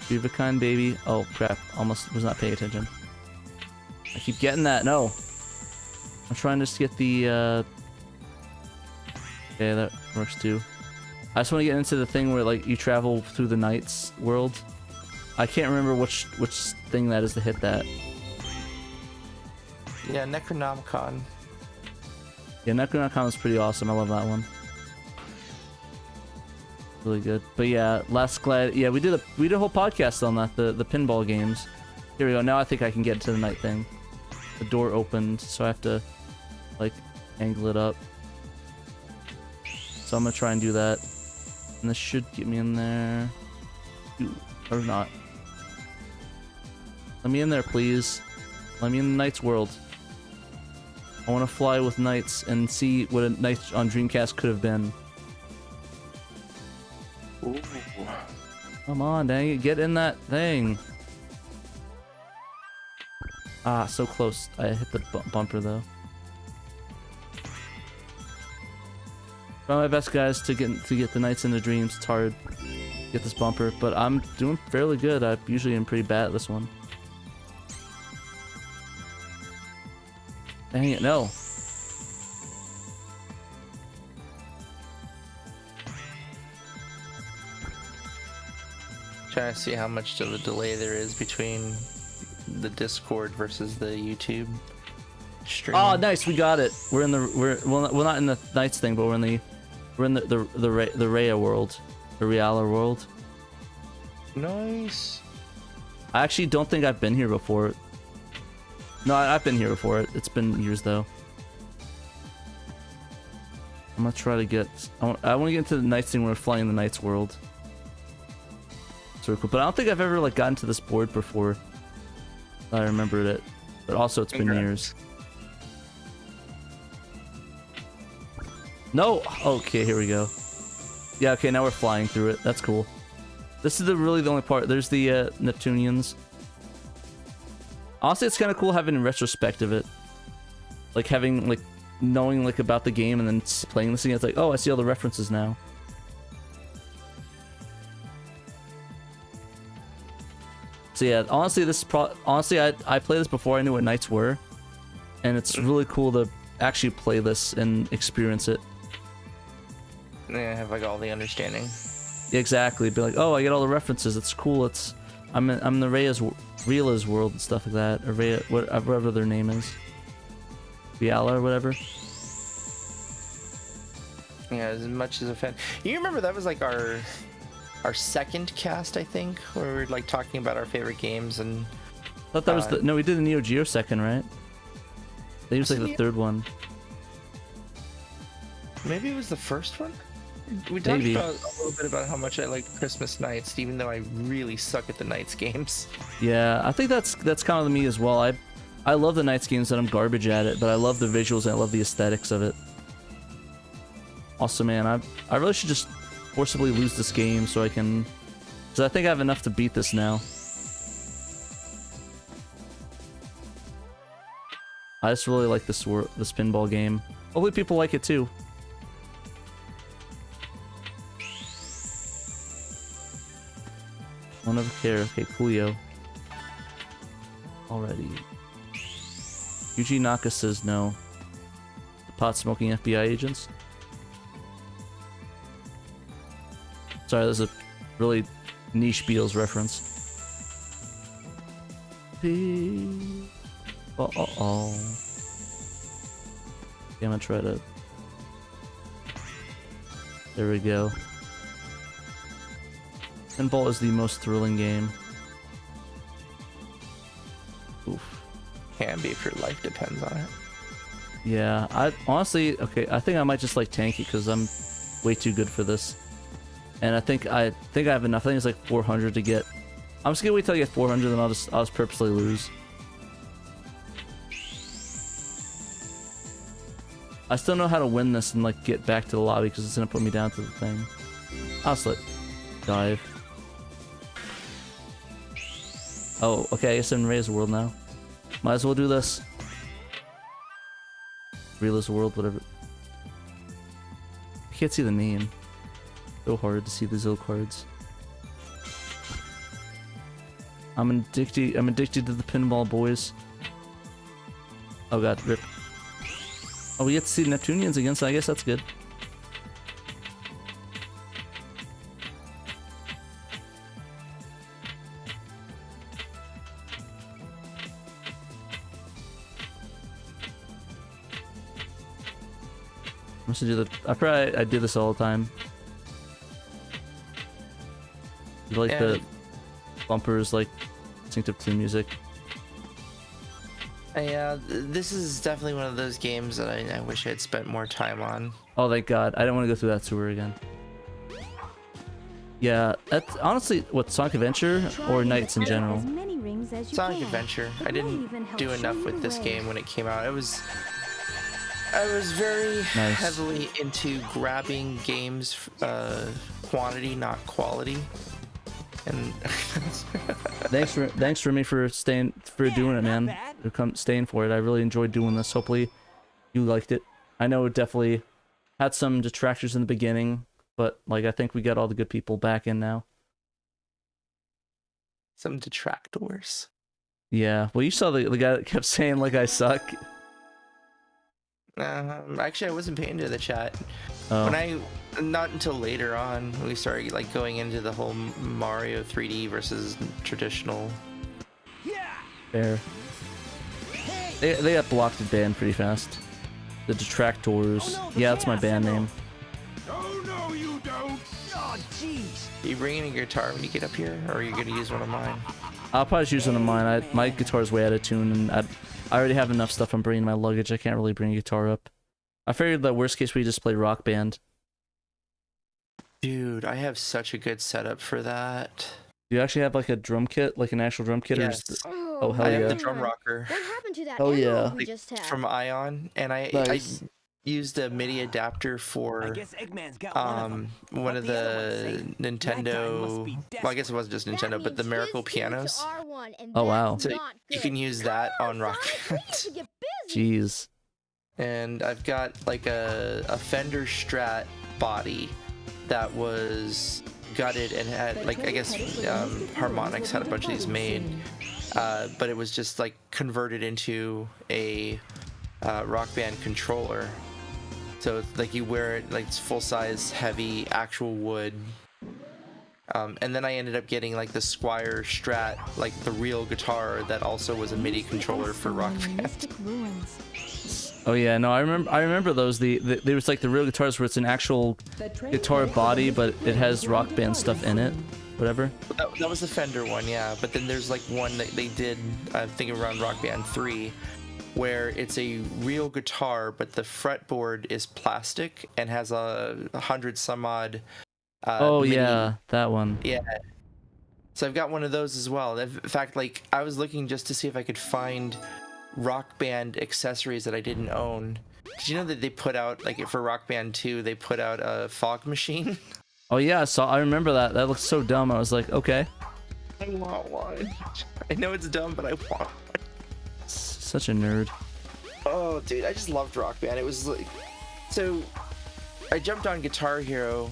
Be of a kind, baby. Oh crap! Almost was not paying attention. I keep getting that. No. I'm trying to just get the. Okay, that works too. I just want to get into the thing where like you travel through the Knights world. I can't remember which thing that is to hit that. Yeah, Necronomicon. Yeah, Necronomicon is pretty awesome. I love that one. Really good. But yeah, Last Glad. Yeah, we did a whole podcast on that. The pinball games. Here we go. Now I think I can get to the night thing. The door opened, so I have to like angle it up. So I'm gonna try and do that. And this should get me in there. Ooh, or not. Let me in there, please. Let me in the Knights world. I want to fly with Knights and see what a Knights on Dreamcast could have been. Ooh. Come on, dang it. Get in that thing. Ah, so close. I hit the bumper, though. Try my best, guys, to get the Knights into Dreams. It's hard to get this bumper, but I'm doing fairly good. I usually am pretty bad at this one. Dang it, no. Trying to see how much of a delay there is between the Discord versus the YouTube stream. Oh, nice, we got it. We're not in the Knights thing, but we're in the Rhea world, the Reala world. Nice. I actually don't think I've been here before. No, I've been here before. It's been years though. I'm gonna try to get. I want to get into the Knights thing where we're flying the Knights world. It's really cool, but I don't think I've ever like gotten to this board before. I remembered it, but also it's been years. No. Okay, here we go. Yeah. Okay, now we're flying through it. That's cool. This is really the only part. There's the Neptunians. Honestly, it's kind of cool having a retrospect of it. Like having like knowing like about the game and then playing this again. It's like, oh, I see all the references now. So yeah, honestly, I played this before I knew what Knights were, and it's really cool to actually play this and experience it. Yeah, have like all the understanding. Exactly. Be like, oh, I get all the references. It's cool. I'm in the Riela's world and stuff like that, or Rhea, whatever their name is, Viala or whatever. Yeah, as much as a fan. You remember that was like our second cast, I think, where we were like talking about our favorite games and. I thought that was no, we did the Neo Geo second, right? I think it was like the third one. Maybe it was the first one. We talked about a little bit about how much I like Christmas Nights, even though I really suck at the Nights games. Yeah, I think that's kind of me as well. I love the Nights games, and I'm garbage at it, but I love the visuals and I love the aesthetics of it. Also, man, I really should just forcibly lose this game so I can, because I think I have enough to beat this now. I just really like this pinball game. Hopefully people like it too. I'll never care. Okay, coolio. Alrighty. Yuji Naka says no. The pot-smoking FBI agents? Sorry, there's a really niche Beatles reference. Oh. Okay, I'm gonna try to... There we go. Pinball is the most thrilling game. Oof. Can be if your life depends on it. Yeah, I honestly, okay, I think I might just like tank it because I'm way too good for this. And I think I have enough. I think it's like 400 to get. I'm just gonna wait till I get 400, then I'll just purposely lose. I still know how to win this and like get back to the lobby because it's gonna put me down to the thing. I'll just dive. Oh, okay, I guess I'm in Ray's world now. Might as well do this. Realist world, whatever. I can't see the name. So hard to see the Zil cards. I'm addicted to the pinball, boys. Oh god, rip. Oh, we get to see Neptunians again, so I guess that's good. I'm supposed to do I do this all the time. You like the bumpers, like synced up to the music. Yeah, this is definitely one of those games that I wish I had spent more time on. Oh, thank God. I don't want to go through that sewer again. Yeah, that's honestly what Sonic Adventure or Knights in general. Sonic Adventure. I didn't do enough with this game when it came out. I was very heavily into grabbing games quantity, not quality. And thanks for me for doing it, man. Staying for it. I really enjoyed doing this. Hopefully you liked it. I know it definitely had some detractors in the beginning, but like I think we got all the good people back in now. Some detractors. Yeah. Well, you saw the guy that kept saying like I suck. Actually, I wasn't paying to the chat. Oh. Not until later on we started like going into the whole Mario 3D versus traditional. Fair. They got blocked and banned pretty fast. The Detractors. Yeah, that's my band name. Oh no, you don't. Oh, jeez. You bringing a guitar when you get up here, or are you gonna use one of mine? I'll probably just use one of mine. My guitar's way out of tune, and I already have enough stuff I'm bringing in my luggage. I can't really bring a guitar up. I figured that worst case we just play Rock Band. Dude, I have such a good setup for that. Do you actually have like a drum kit, like an actual drum kit? Yes. Or just... Oh, hell I have yeah. the drum rocker What happened to that Oh, yeah. emerald we just had? from Ion, and I Nice. used a MIDI adapter I for guess Eggman's got one of them. one of What the other the ones say? Nintendo. Well, I guess it wasn't just That Nintendo, but the means Miracle his speed to pianos. R1, and Oh, wow. that's So not you good. can use that Come on Rock Sonic, we need to get busy. Jeez. And I've got like a Fender Strat body that was gutted and had like, I guess Harmonix had a bunch of these made, but it was just like converted into a Rock Band controller. So it's like you wear it like it's full size, heavy, actual wood. And then I ended up getting like the Squire Strat, like the real guitar that also was a MIDI controller for Rock Band. Mystic ruins. Oh yeah, no, I remember those. There was like the real guitars where it's an actual guitar body, but it has Rock Band stuff in it. Whatever. That was the Fender one, yeah. But then there's like one that they did, I think around Rock Band 3, where it's a real guitar, but the fretboard is plastic and has 100 some odd. Oh MIDI. yeah, that one. Yeah. So I've got one of those as well. In fact, like I was looking just to see if I could find Rock Band accessories that I didn't own. Did you know that they put out, like for Rock Band 2, they put out a fog machine? Oh yeah, I remember that. That looks so dumb. I was like, okay. I want one. I know it's dumb, but I want one. Such a nerd. Oh, dude, I just loved Rock Band. It was like, so I jumped on Guitar Hero,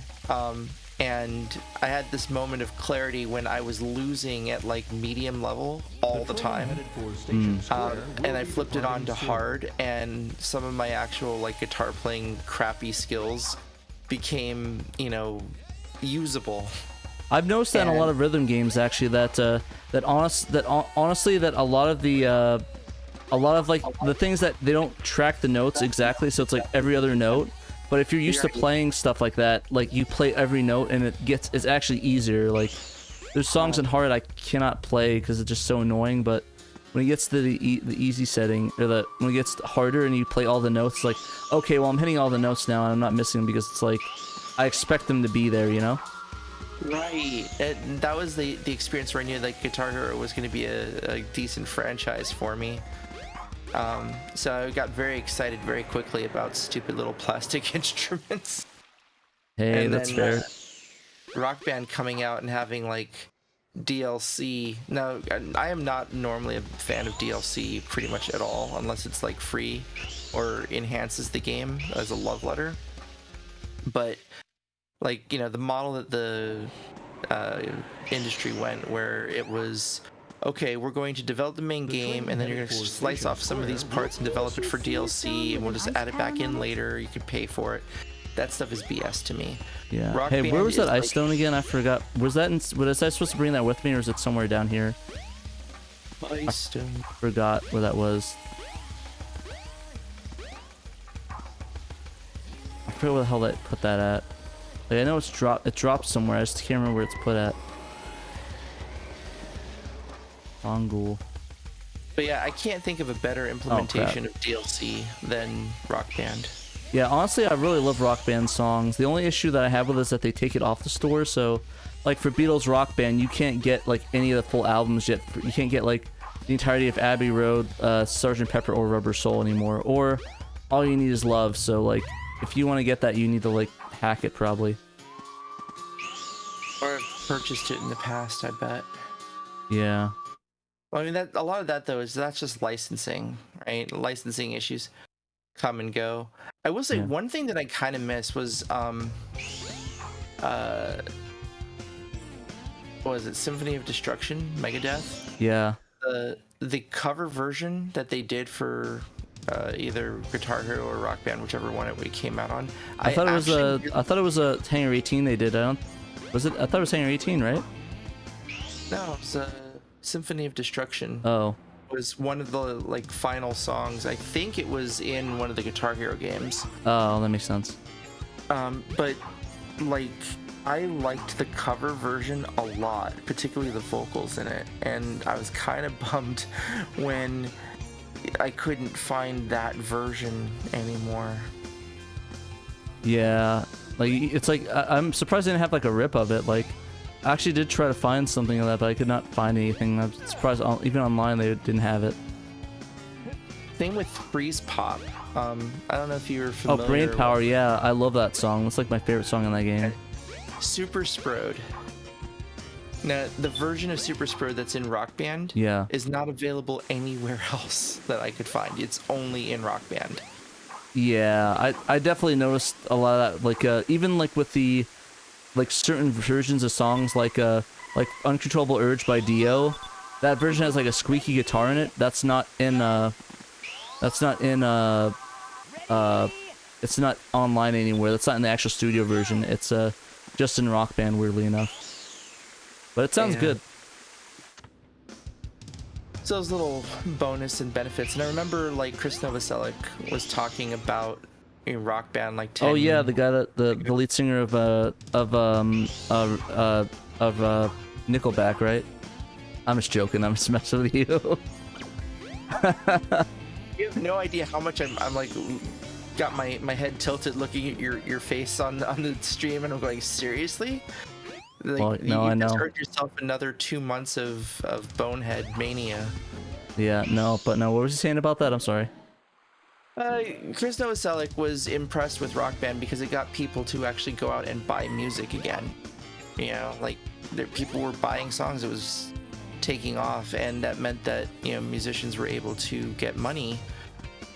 and I had this moment of clarity when I was losing at like medium level all the time. And I flipped it on to hard, and some of my actual like guitar playing crappy skills became, usable. I've noticed that in a lot of rhythm games actually that honestly that a lot of like the things that they don't track the notes exactly, so it's like every other note. But if you're used to playing stuff like that, like you play every note and it's actually easier. Like there's songs in hard I cannot play because it's just so annoying. But when it gets to the easy setting, or when it gets harder and you play all the notes, it's like, okay, well I'm hitting all the notes now and I'm not missing them because it's like I expect them to be there, you know? Right. And that was the experience where I knew like Guitar Hero was going to be a decent franchise for me. So I got very excited very quickly about stupid little plastic instruments. Hey, And that's then, fair. Rock Band coming out and having like DLC. Now, I am not normally a fan of DLC pretty much at all, unless it's like free or enhances the game as a love letter. But like, the model that the industry went, where it was, okay, we're going to develop the main game, and then you're going to slice off some of these parts and develop it for DLC, and we'll just add it back in later. You can pay for it. That stuff is BS to me. Yeah. Rock Hey, Band where was that is ice like- stone again? I forgot. Was I supposed to bring that with me, or is it somewhere down here? Ice Stone. Forgot where that was. I forget where the hell that put that at. Like, I know it's dropped. It dropped somewhere. I just can't remember where it's put at. Ongul. But yeah, I can't think of a better implementation of DLC than Rock Band. Yeah, honestly, I really love Rock Band songs. The only issue that I have with it is that they take it off the store. So, like for Beatles Rock Band, you can't get like any of the full albums yet. You can't get like the entirety of Abbey Road, Sgt. Pepper, or Rubber Soul anymore. Or all you need is Love. So like, if you want to get that, you need to like hack it probably. Or I've purchased it in the past, I bet. Yeah. Well, I mean, that a lot of that though that's just licensing, right? Licensing issues come and go. I will say one thing that I kind of miss was what was it, Symphony of Destruction, Megadeth? Yeah. The cover version that they did for either Guitar Hero or Rock Band, whichever one it came out on. I thought it was a Hangar 18 they did. I thought it was Hangar 18, right? No, it was Symphony of Destruction. Oh. Was one of the like final songs. I think it was in one of the Guitar Hero games. Oh, that makes sense. But like I liked the cover version a lot, particularly the vocals in it, and I was kind of bummed when I couldn't find that version anymore. Yeah, like it's like I'm surprised I didn't have like a rip of it. Like, I actually did try to find something of that, but I could not find anything. I'm surprised even online they didn't have it. Same with Freeze Pop. I don't know if you were familiar. Oh, Brain Power, yeah, I love that song. That's like my favorite song in that game. Super Sprode. Now, the version of Super Sprode that's in Rock Band is not available anywhere else that I could find. It's only in Rock Band. Yeah, I definitely noticed a lot of that. Like, even like with the like certain versions of songs, like Uncontrollable Urge by Dio, that version has like a squeaky guitar in it. That's not in it's not online anywhere. That's not in the actual studio version. It's just in Rock Band, weirdly enough. But it sounds good. So those little bonus and benefits. And I remember like Chris Novoselic was talking about a Rock Band like 10. Oh yeah, the guy that the lead singer of Nickelback, right? I'm just joking. I'm just messing with you. You have no idea how much I'm like got my head tilted looking at your face on the stream, and I'm going, seriously? Like, well, no, I know. You just earned yourself another 2 months of Bonehead mania. Yeah, no, but no. What was he saying about that? I'm sorry. Chris Novoselic was impressed with Rock Band because it got people to actually go out and buy music again. You know, like people were buying songs. It was taking off, and that meant that, you know, musicians were able to get money,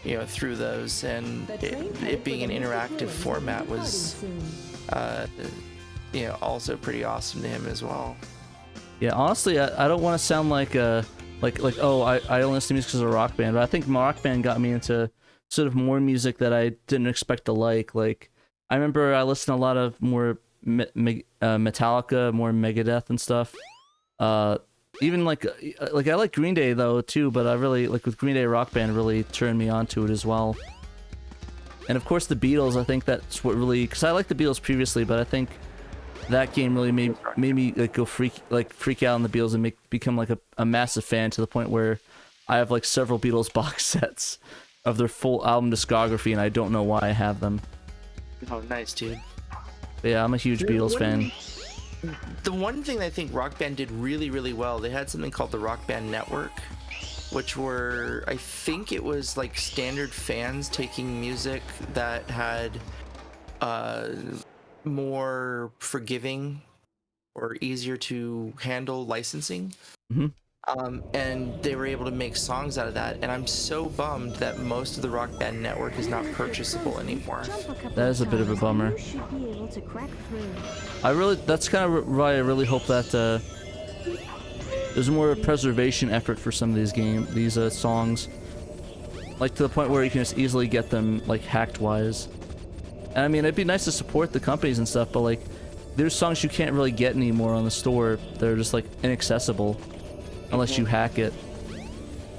you know, through those, and it being an interactive format was you know, also pretty awesome to him as well. Yeah, honestly, I don't want to sound like oh, I only listen to music because of Rock Band, but I think Rock Band got me into sort of more music that I didn't expect to like. Like, I remember I listened to a lot of more Metallica, more Megadeth and stuff. Even like I like Green Day though too, but I really like with Green Day, Rock Band really turned me on to it as well. And of course the Beatles, I think that's what really, because I liked the Beatles previously, but I think that game really made me like go freak out on the Beatles and become like a massive fan, to the point where I have like several Beatles box sets of their full album discography, and I don't know why I have them. Oh, nice, dude. But yeah, I'm a huge Beatles fan. The one thing that I think Rock Band did really, really well, they had something called the Rock Band Network, which were, I think it was like standard fans taking music that had more forgiving or easier to handle licensing. Mm-hmm. And they were able to make songs out of that, and I'm so bummed that most of the Rock Band Network is not purchasable anymore. That is a bit of a bummer. That's kind of why I really hope that there's more preservation effort for some of these songs, like to the point where you can just easily get them like hacked wise. And I mean, it'd be nice to support the companies and stuff, but like there's songs you can't really get anymore on the store. They're just like inaccessible unless you hack it,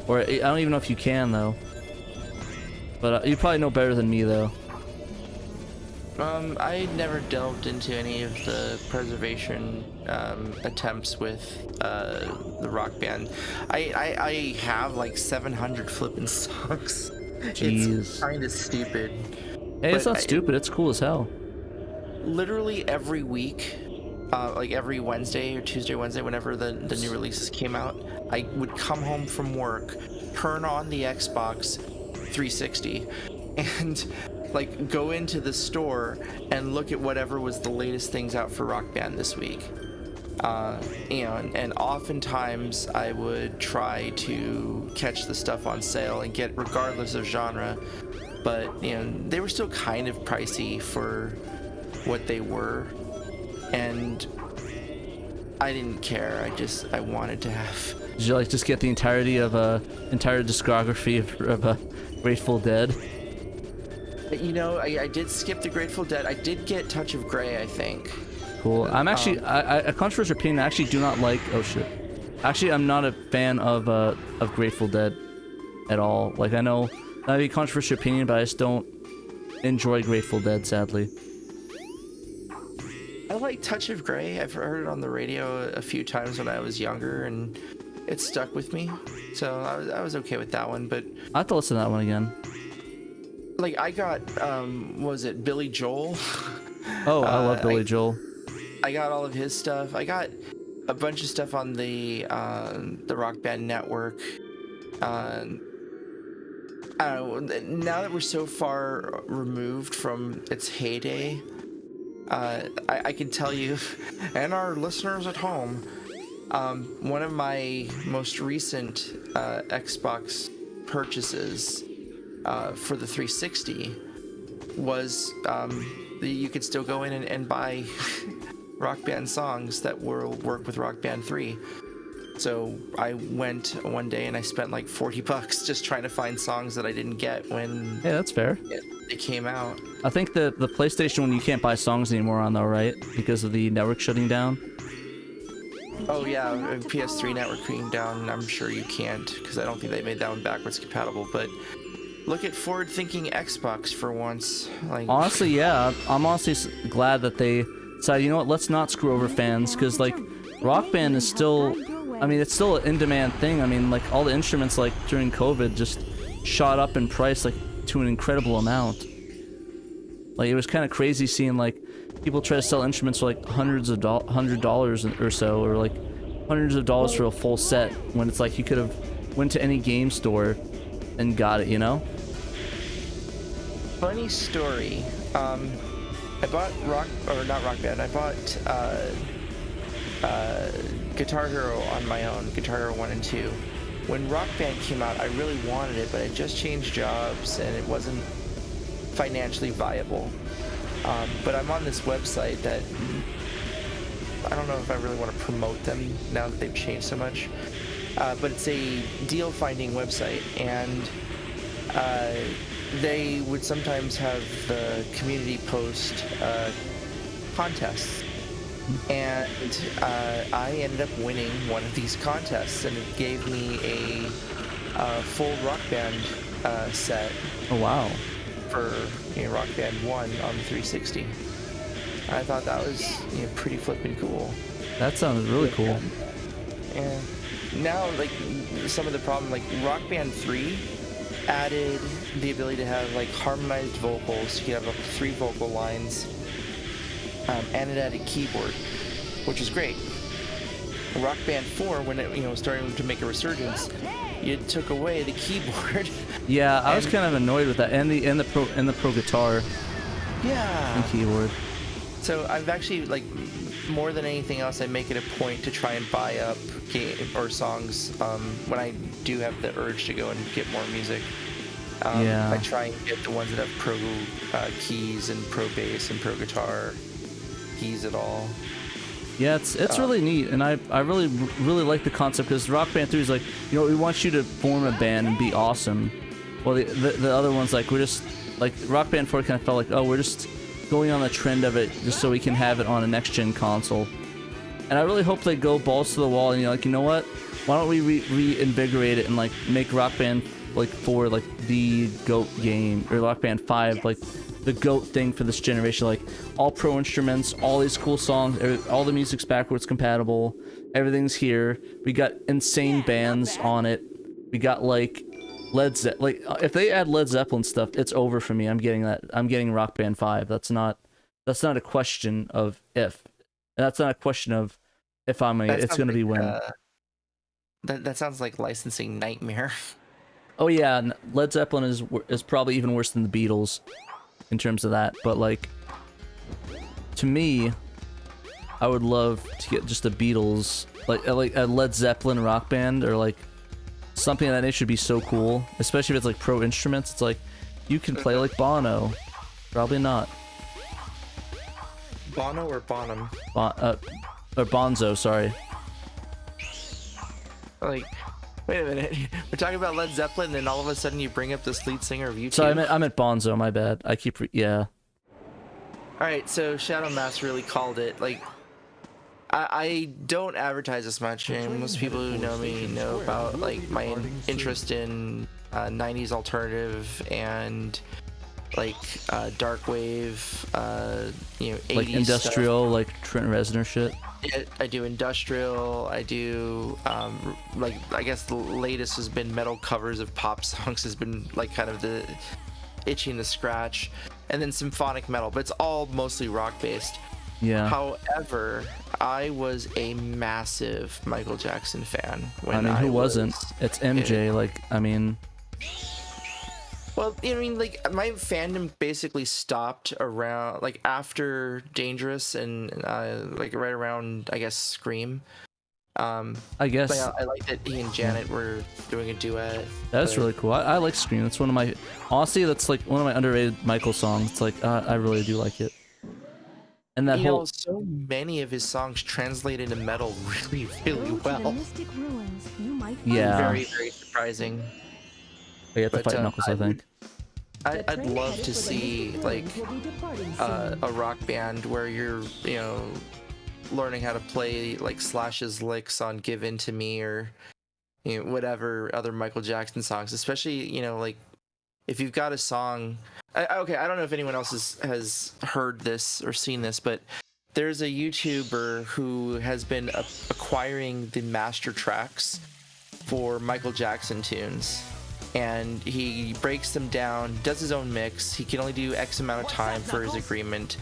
or I don't even know if you can though. But you probably know better than me though. I never delved into any of the preservation attempts with the Rock Band. I have like 700 flippin' songs. Jeez. It's kind of stupid. Hey, it's not stupid. It's cool as hell. Literally every week, like every Wednesday or Tuesday, Wednesday, whenever the new releases came out, I would come home from work, turn on the Xbox 360, and like go into the store and look at whatever was the latest things out for Rock Band this week. You know, and oftentimes I would try to catch the stuff on sale and get, regardless of genre, but you know, they were still kind of pricey for what they were, and I didn't care. I wanted to have. Did you like just get the entirety of entire discography of Grateful Dead? You know, I did skip the Grateful Dead. I did get Touch of Grey, I think. Cool. I'm actually a controversial opinion. I actually do not like. Oh shit. Actually, I'm not a fan of Grateful Dead at all. Like, I know that'd be a controversial opinion, but I just don't enjoy Grateful Dead, sadly. I like Touch of Grey. I've heard it on the radio a few times when I was younger, and it stuck with me. So I was okay with that one. But I have to listen to that one again. like I got, was it Billy Joel? Oh, I love Billy Joel. I got all of his stuff. I got a bunch of stuff on the Rock Band Network. I don't know, now that we're so far removed from its heyday, I can tell you, and our listeners at home, one of my most recent Xbox purchases for the 360 was you could still go in and buy Rock Band songs that will work with Rock Band 3. So I went one day and I spent like $40 just trying to find songs that I didn't get when Yeah, that's fair. they came out. I think the PlayStation one you can't buy songs anymore on though, right? Because of the network shutting down. Oh yeah, PS3 network being down, I'm sure you can't, because I don't think they made that one backwards compatible. But look at forward-thinking Xbox for once. Like Honestly, yeah, I'm honestly glad that they decided, you know what, let's not screw over fans, because like Rock Band is still, I mean, it's still an in-demand thing. I mean, like all the instruments like during COVID just shot up in price like to an incredible amount. Like it was kind of crazy seeing like people try to sell instruments for like $100 or so, or like hundreds of dollars for a full set, when it's like you could have went to any game store and got it, you know? funny story. I bought not Rock Band. I bought Guitar Hero on my own, Guitar Hero 1 and 2. When Rock Band came out, I really wanted it, but I just changed jobs and it wasn't financially viable. But I'm on this website that I don't know if I really want to promote them now that they've changed so much. But it's a deal finding website, and they would sometimes have the community post contests. And I ended up winning one of these contests, and it gave me a full Rock Band set. Oh wow. For Rock Band 1 on the 360. I thought that was pretty flippin' cool. That sounds really cool. And now, like, some of the problem, like Rock Band 3 added the ability to have like harmonized vocals. You could have up to 3 vocal lines, and it added keyboard, which is great. Rock Band 4, when it was starting to make a resurgence, you took away the keyboard. Yeah, I was kind of annoyed with that, and the pro guitar. Yeah. And keyboard. So I've actually, like, more than anything else, I make it a point to try and buy up songs when I do have the urge to go and get more music. Yeah. I try and get the ones that have pro keys and pro bass and pro guitar keys at all. Yeah, it's really neat, and I really like the concept, because Rock Band 3 is like, we want you to form a band and be awesome. Well, the other one's like, we're just like, Rock Band 4 kind of felt like, oh, we're just going on the trend of it just so we can have it on a next gen console. And I really hope they go balls to the wall and you know what? Why don't we reinvigorate it and like make Rock Band like 4 like the GOAT game, or Rock Band 5 like the GOAT thing for this generation, like all pro instruments, all these cool songs, all the music's backwards compatible, everything's here. We got insane bands on it. We got like Led Zeppelin. Like if they add Led Zeppelin stuff, it's over for me. I'm getting that. I'm getting Rock Band 5. That's not a question of if. And that's not a question of if it's going to be when. That sounds like licensing nightmare. Oh yeah, Led Zeppelin is probably even worse than the Beatles in terms of that, but like to me, I would love to get just a Beatles, like a Led Zeppelin rock band, or like something that should be so cool, especially if it's like pro instruments. It's like you can play like Bono. Probably not. Bono or Bonham? Or Bonzo, sorry. Like, wait a minute. We're talking about Led Zeppelin, and then all of a sudden you bring up this lead singer of YouTube. Sorry, I meant Bonzo. My bad. I keep yeah. All right, so Shadow Mass really called it. Like, I don't advertise as much, and most people who know me know about like my interest in 90s alternative and like dark wave, you know, 80s Like industrial, stuff. like Trent Reznor shit. I do industrial. I do like I guess the latest has been metal covers of pop songs has been like kind of the itching to scratch, and then symphonic metal, but it's all mostly rock based. Yeah. However, I was a massive Michael Jackson fan when I mean, who wasn't? was It's a kid. MJ. Like, I mean, Well, I mean, like my fandom basically stopped around like after Dangerous and like right around I guess Scream. I But guess yeah, I like that he and Janet were doing a duet. that's but- really cool. I like Scream. That's one of my, honestly, that's like one of my underrated Michael songs. It's like, I really do like it. And that You whole, know, so many of his songs translate into metal really, really Go to the well. mystic ruins. You might Yeah. Very, very surprising. we have to but, fight Knuckles, I think. I'd love to see like a rock band where you're, you know, learning how to play like Slash's licks on "Give In to Me" or you know whatever other Michael Jackson songs. Especially, you know, like if you've got a song. Okay, I don't know if anyone else has heard this or seen this, but there's a YouTuber who has been acquiring the master tracks for Michael Jackson tunes. And he breaks them down, does his own mix. He can only do X amount of time for his agreement,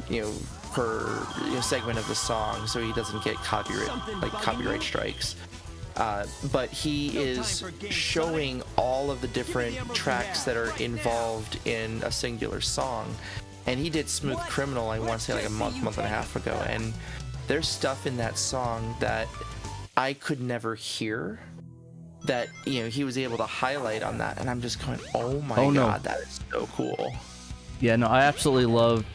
you know, per segment of the song, so he doesn't get copyright strikes. But he is showing all of the different tracks that are involved in a singular song. And he did Smooth Criminal, I want to say like a month and a half ago. And there's stuff in that song that I could never hear that, you know, he was able to highlight on that. And I'm just going, oh my Oh, no. God, that is so cool. Yeah, no, I absolutely love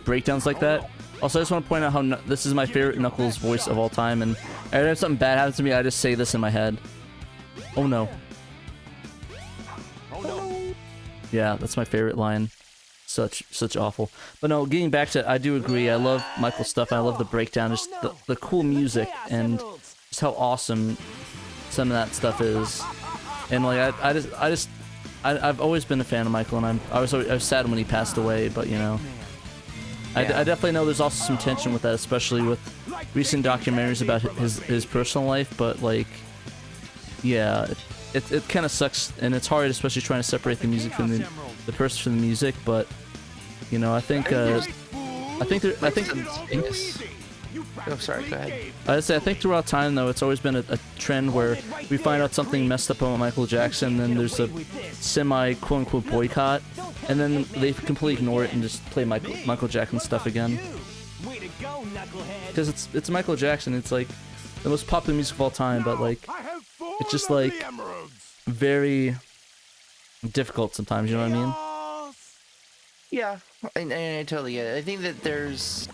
breakdowns like that. Also, I just want to point out how this is my favorite Knuckles voice of all time, and every time something bad happens to me, I just say this in my head. Oh no. Oh no. Yeah, that's my favorite line. Such awful. But no, getting back to it, I do agree. I love Michael's stuff. I love the breakdown, just the cool music, and just how awesome some of that stuff is. And like I've always been a fan of Michael, and I was sad when he passed away. But you know, I definitely know there's also some tension with that, especially with recent documentaries about his personal life. But like, yeah, it kind of sucks, and it's hard, especially trying to separate the music from the person from the music. But you know, I think oh, sorry, go ahead. I think throughout time, though, it's always been a trend where we find out something messed up about Michael Jackson, then there's a semi quote-unquote boycott, and then they completely ignore it and just play Michael Jackson stuff again. Because it's Michael Jackson, it's like the most popular music of all time, but like it's just like very difficult sometimes, you know what I mean? Yeah, and I totally get it. I think that there's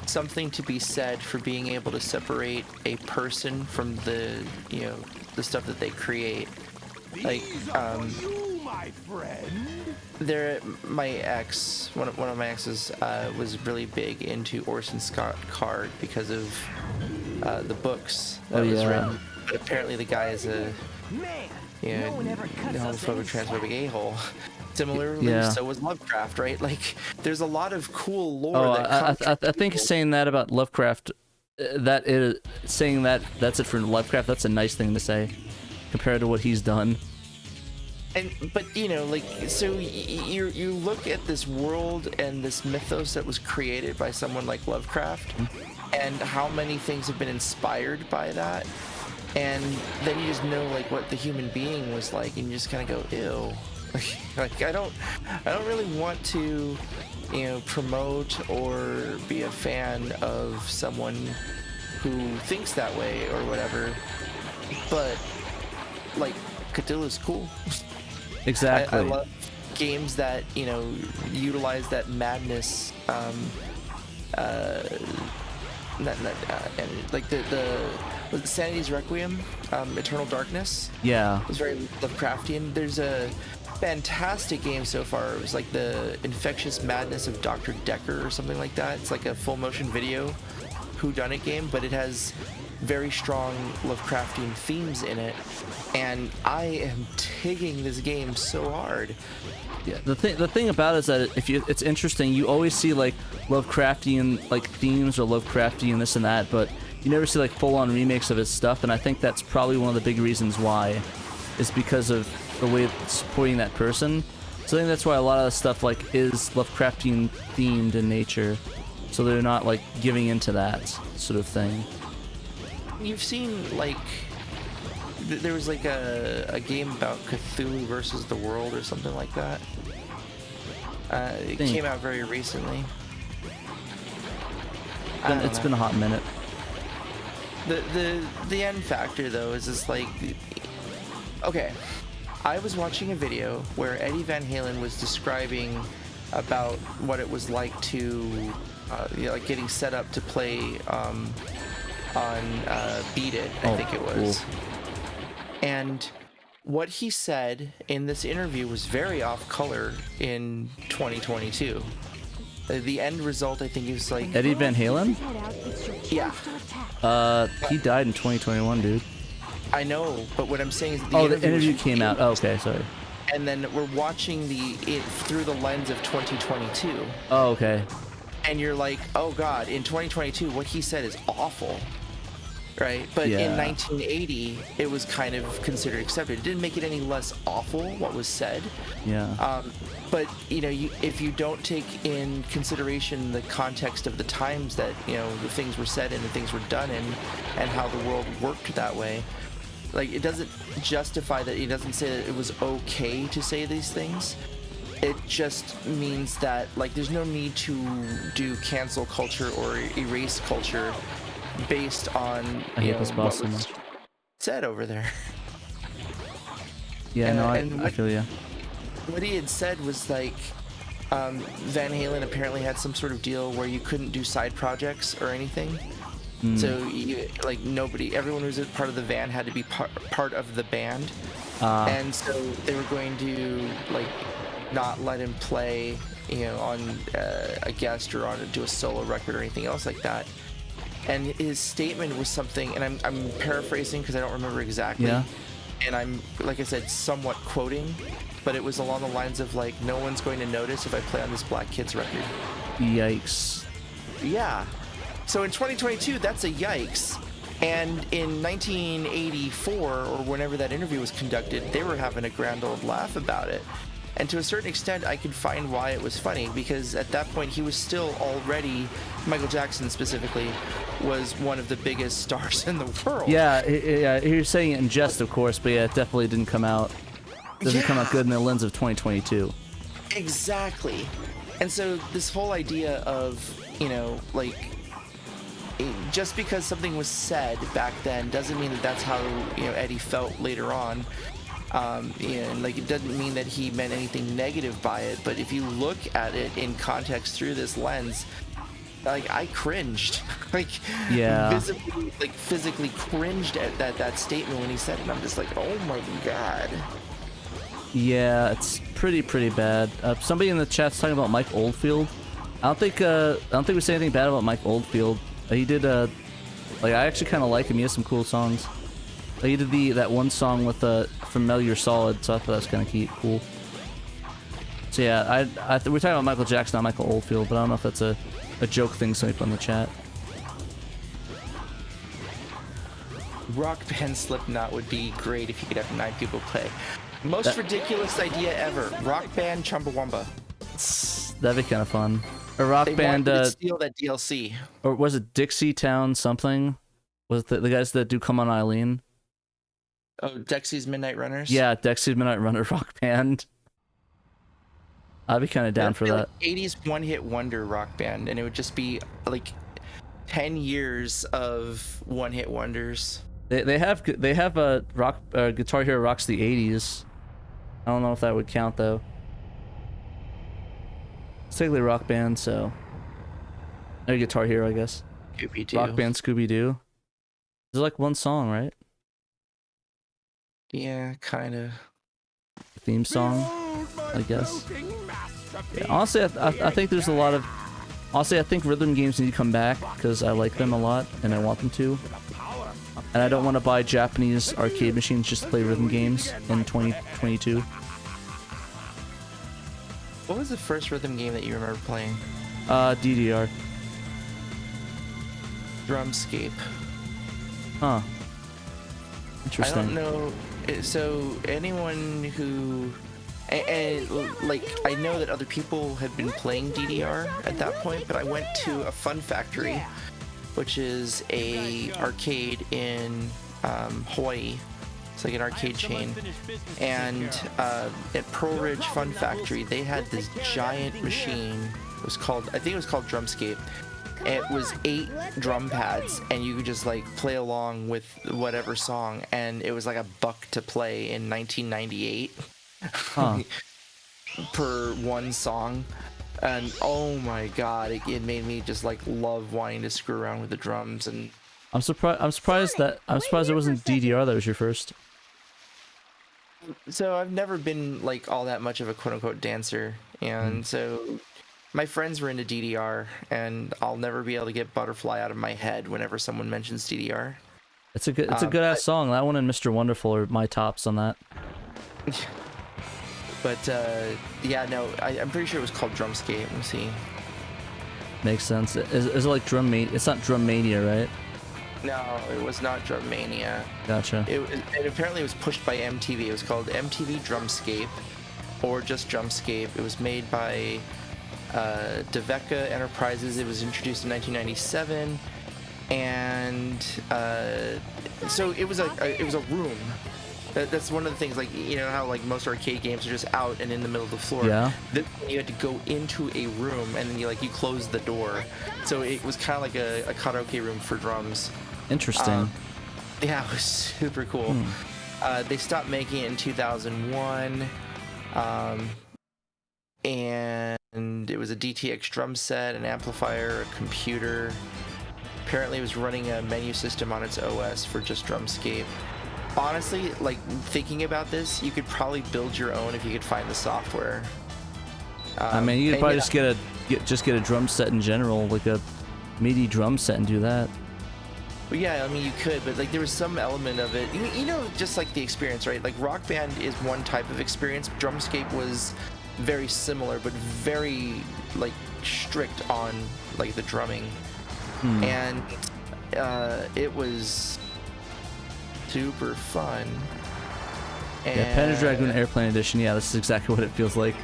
something to be said for being able to separate a person from the, you know, the stuff that they create. Like, my ex, one of my exes, was really big into Orson Scott Card because of the books that was written. But apparently the guy is a, you know, homophobic, transphobic a-hole. Similarly, so was Lovecraft, right? Like, there's a lot of cool lore that comes I think saying that about Lovecraft, saying that's it for Lovecraft, that's a nice thing to say, compared to what he's done. But you know, like, so you look at this world and this mythos that was created by someone like Lovecraft, and how many things have been inspired by that, and then you just know like what the human being was like, and you just kind of go, ew. Like I don't really want to, you know, promote or be a fan of someone who thinks that way or whatever. But like Cthulhu's cool. Exactly. I love games that, you know, utilize that madness. Like was it Sanity's Requiem, Eternal Darkness? Yeah. It was very Lovecraftian. There's a fantastic game so far. It was like the Infectious Madness of Dr. Decker or something like that. It's like a full motion video whodunit game, but it has very strong Lovecraftian themes in it, and I am digging this game so hard. Yeah, the thing about it is that it's interesting. You always see like Lovecraftian like themes or Lovecraftian this and that, but you never see like full-on remakes of his stuff. And I think that's probably one of the big reasons why, is because of the way it's supporting that person. So I think that's why a lot of the stuff like is Lovecraftian themed in nature. So they're not like giving into that sort of thing. You've seen like there was like a game about Cthulhu versus the world or something like that. It came out very recently. It's been a hot minute. The end factor though is just like, okay, I was watching a video where Eddie Van Halen was describing about what it was like to like getting set up to play on Beat It, I think it was. Cool. And what he said in this interview was very off color in 2022. The end result, I think, is like Eddie Van Halen? Yeah. He died in 2021, dude. I know, but what I'm saying is the interview came out. Oh, okay, sorry. And then we're watching it through the lens of 2022. Oh, okay. And you're like, oh god, in 2022, what he said is awful, right? But Yeah. in 1980, it was kind of considered accepted. It didn't make it any less awful what was said. Yeah. But you know, if you don't take in consideration the context of the times that the things were said and the things were done in, and how the world worked that way, like it doesn't justify that. It doesn't say that it was okay to say these things. It just means that like there's no need to do cancel culture or erase culture based on what was said over there. Yeah, I feel you. What he had said was like Van Halen apparently had some sort of deal where you couldn't do side projects or anything. So everyone who was a part of the band had to be part of the band, and so they were going to like not let him play on a guest or do a solo record or anything else like that. And his statement was something, and I'm paraphrasing because I don't remember exactly. Yeah. And I'm, like I said, somewhat quoting, but it was along the lines of like, no one's going to notice if I play on this Black Kids record. Yikes. Yeah. So in 2022, that's a yikes. And in 1984, or whenever that interview was conducted, they were having a grand old laugh about it. And to a certain extent, I could find why it was funny, because at that point, he was still already, Michael Jackson specifically, was one of the biggest stars in the world. Yeah, you're saying it in jest, of course, but yeah, it definitely didn't come out. Doesn't come out good in the lens of 2022. Exactly. And so this whole idea of, just because something was said back then doesn't mean that that's how, Eddie felt later on. And like it doesn't mean that he meant anything negative by it, but if you look at it in context through this lens, like I cringed, physically cringed at that statement when he said it, and I'm just like, oh my god. Yeah, it's pretty bad. Somebody in the chat's talking about Mike Oldfield. I don't think we say anything bad about Mike Oldfield. He did I actually kind of like him. He has some cool songs. He did that one song with from Metal Gear Solid, so I thought that was kind of cool. So yeah, we're talking about Michael Jackson, not Michael Oldfield, but I don't know if that's a joke thing somebody put in the chat. Rock band Slipknot would be great if you could have 9 people play. Most ridiculous idea ever. Rock band Chumbawamba. That'd be kind of fun. A rock band. They wanted to steal that DLC. Or was it Dixie Town something? Was it the guys that do Come On Eileen? Oh, Dexy's Midnight Runners? Yeah, Dexy's Midnight Runner rock band. I'd be kind of down for that. Like 80s one-hit wonder rock band, and it would just be like 10 years of one-hit wonders. They have a rock Guitar Hero rocks the 80s. I don't know if that would count though. It's technically a rock band, so maybe Guitar Hero, I guess. Scooby-Doo. Rock band Scooby-Doo. There's like one song, right? Yeah, kind of. Theme song, I guess. Yeah, honestly, I think there's a lot of Honestly, I think rhythm games need to come back because I like them a lot and I want them to. And I don't want to buy Japanese arcade machines just to play rhythm games in 2022. What was the first rhythm game that you remember playing? DDR. Drumscape. Huh. I Interesting. don't know. So anyone who, and like I know that other people had been playing DDR at that point, but I went to a Fun Factory, which is a arcade in Hawaii. It's like an arcade chain, and at Pearl Ridge Fun Factory, they had this giant machine. It was called, I think it was called Drumscape. It was 8 drum pads, and you could just like play along with whatever song, and it was like $1 to play in 1998 Huh. per one song. And oh my god, it made me just like love wanting to screw around with the drums. And I'm surprised it wasn't DDR that was your first. so I've never been like all that much of a quote unquote dancer, and so my friends were into DDR, and I'll never be able to get Butterfly out of my head whenever someone mentions DDR. It's a good ass song. That one and Mr. Wonderful are my tops on that. But yeah, no, I'm pretty sure it was called Drumscape. Let me see. Makes sense. Is it like Drum Mania? It's not Drum Mania, right? No, it was not Drum Mania. Gotcha. It apparently was pushed by MTV. It was called MTV Drumscape, or just Drumscape. It was made by Deveka Enterprises. It was introduced in 1997, and so it was a room. That's one of the things, like, you know how like most arcade games are just out and in the middle of the floor. Yeah. You had to go into a room, and then you close the door. So it was kind of like a karaoke room for drums. Interesting. Yeah, it was super cool. They stopped making it in 2001, and it was a DTX drum set, an amplifier, a computer. Apparently, it was running a menu system on its OS for just Drumscape. Honestly, like, thinking about this, you could probably build your own if you could find the software. I mean, you could probably just get a drum set in general, like a MIDI drum set, and do that. Well, yeah, I mean, you could, but like there was some element of it, you know, just like the experience, right? Like Rock Band is one type of experience. Drumscape was very similar, but very like strict on like the drumming, and it was super fun. And Yeah, Panzer Dragoon Airplane Edition. Yeah, this is exactly what it feels like.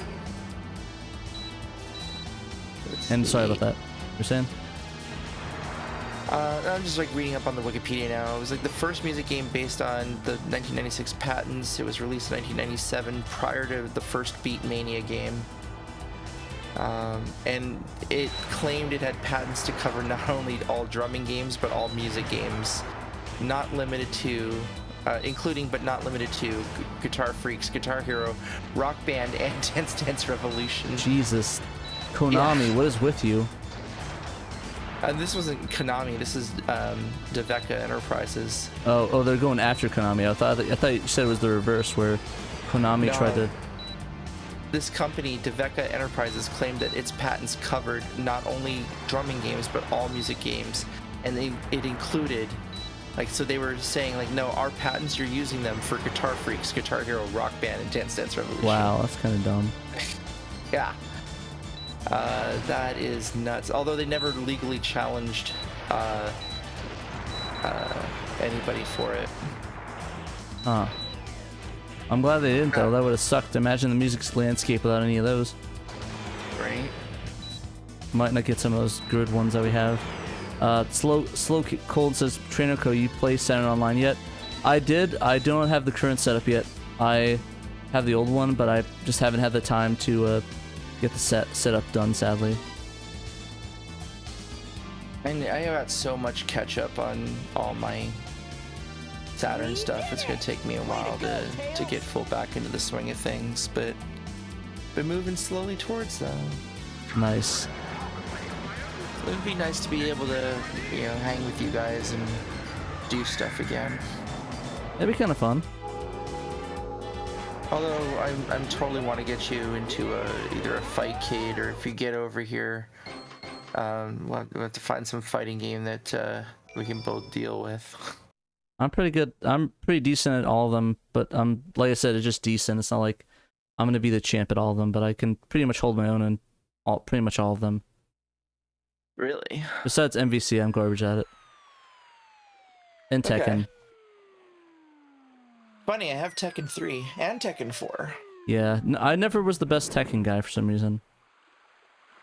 And sorry about that. You're saying? I'm just like reading up on the Wikipedia now. It was like the first music game based on the 1996 patents. It was released in 1997, prior to the first Beatmania game. And it claimed it had patents to cover not only all drumming games, but all music games. Not limited to, including but not limited to Guitar Freaks, Guitar Hero, Rock Band, and Dance Dance Revolution. Jesus. Konami, Yeah. what is with you? This wasn't Konami. This is Deveka Enterprises. Oh, they're going after Konami. I thought you said it was the reverse, where Konami No. tried to. This company, Deveka Enterprises, claimed that its patents covered not only drumming games but all music games, and it included, like, so they were saying like, no, our patents, you're using them for Guitar Freaks, Guitar Hero, Rock Band, and Dance Dance Revolution. Wow, that's kind of dumb. Yeah. That is nuts. Although they never legally challenged anybody for it. Huh. I'm glad they didn't though. That would have sucked. Imagine the music landscape without any of those. Right? Might not get some of those good ones that we have. Slow Cold says, TraynoCo, you play Saturn Online yet? I did. I don't have the current setup yet. I have the old one, but I just haven't had the time to get the setup done, sadly. And I got so much catch up on all my Saturn stuff. It's gonna take me a while to get full back into the swing of things, but been moving slowly towards that. Nice. It would be nice to be able to, you know, hang with you guys and do stuff again. That'd be kind of fun. Although I'm totally want to get you into either a fightcade, or if you get over here, We'll have to find some fighting game that we can both deal with. I'm pretty good. I'm pretty decent at all of them, but like I said, it's just decent. It's not like I'm gonna be the champ at all of them, but I can pretty much hold my own in pretty much all of them. Really? Besides MVC, I'm garbage at it. And Tekken. Okay. Funny, I have Tekken 3 and Tekken 4. Yeah, I never was the best Tekken guy for some reason.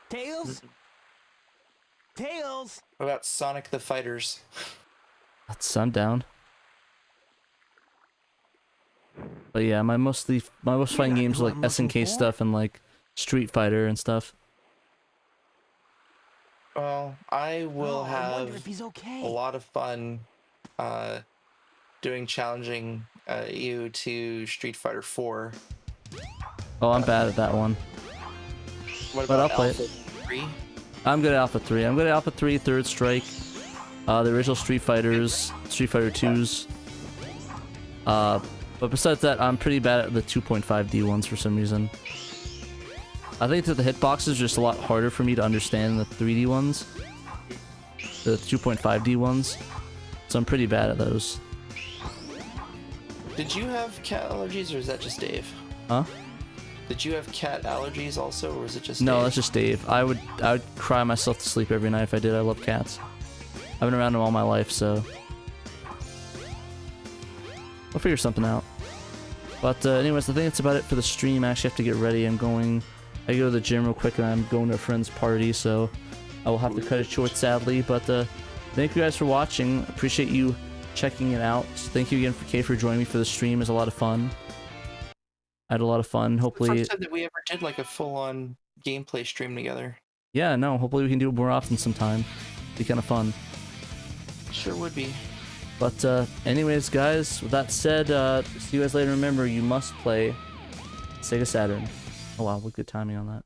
Tails? Tails! What about Sonic the Fighters? I'm down. But yeah, my most fighting games are like SNK stuff and like Street Fighter and stuff. Well, I will I wonder have if he's okay. a lot of fun doing challenging you to Street Fighter 4. Oh, I'm bad at that one. What But about I'll play Alpha it. 3? I'm good at Alpha 3. I'm good at Alpha 3, Third Strike, the original Street Fighters, Street Fighter 2s. But besides that, I'm pretty bad at the 2.5D ones for some reason. I think that the hitboxes are just a lot harder for me to understand than the 3D ones. The 2.5D ones. So I'm pretty bad at those. Did you have cat allergies, or is that just Dave? Huh? Did you have cat allergies also, or was it just No, Dave? that's just Dave. I would cry myself to sleep every night if I did. I love cats. I've been around them all my life, so I'll figure something out. But anyways, I think that's about it for the stream. I actually have to get ready. I go to the gym real quick, and I'm going to a friend's party, so I will have to cut it short, sadly. But thank you guys for watching. Appreciate you checking it out. Thank you again for joining me for the stream. It was a lot of fun. I had a lot of fun. Hopefully, First time that we ever did like a full-on gameplay stream together. yeah, no. Hopefully, we can do it more often sometime. Be kind of fun. Sure would be. But anyways, guys, with that said, see you guys later. Remember, you must play SEGA Saturn. Oh wow, what good timing on that.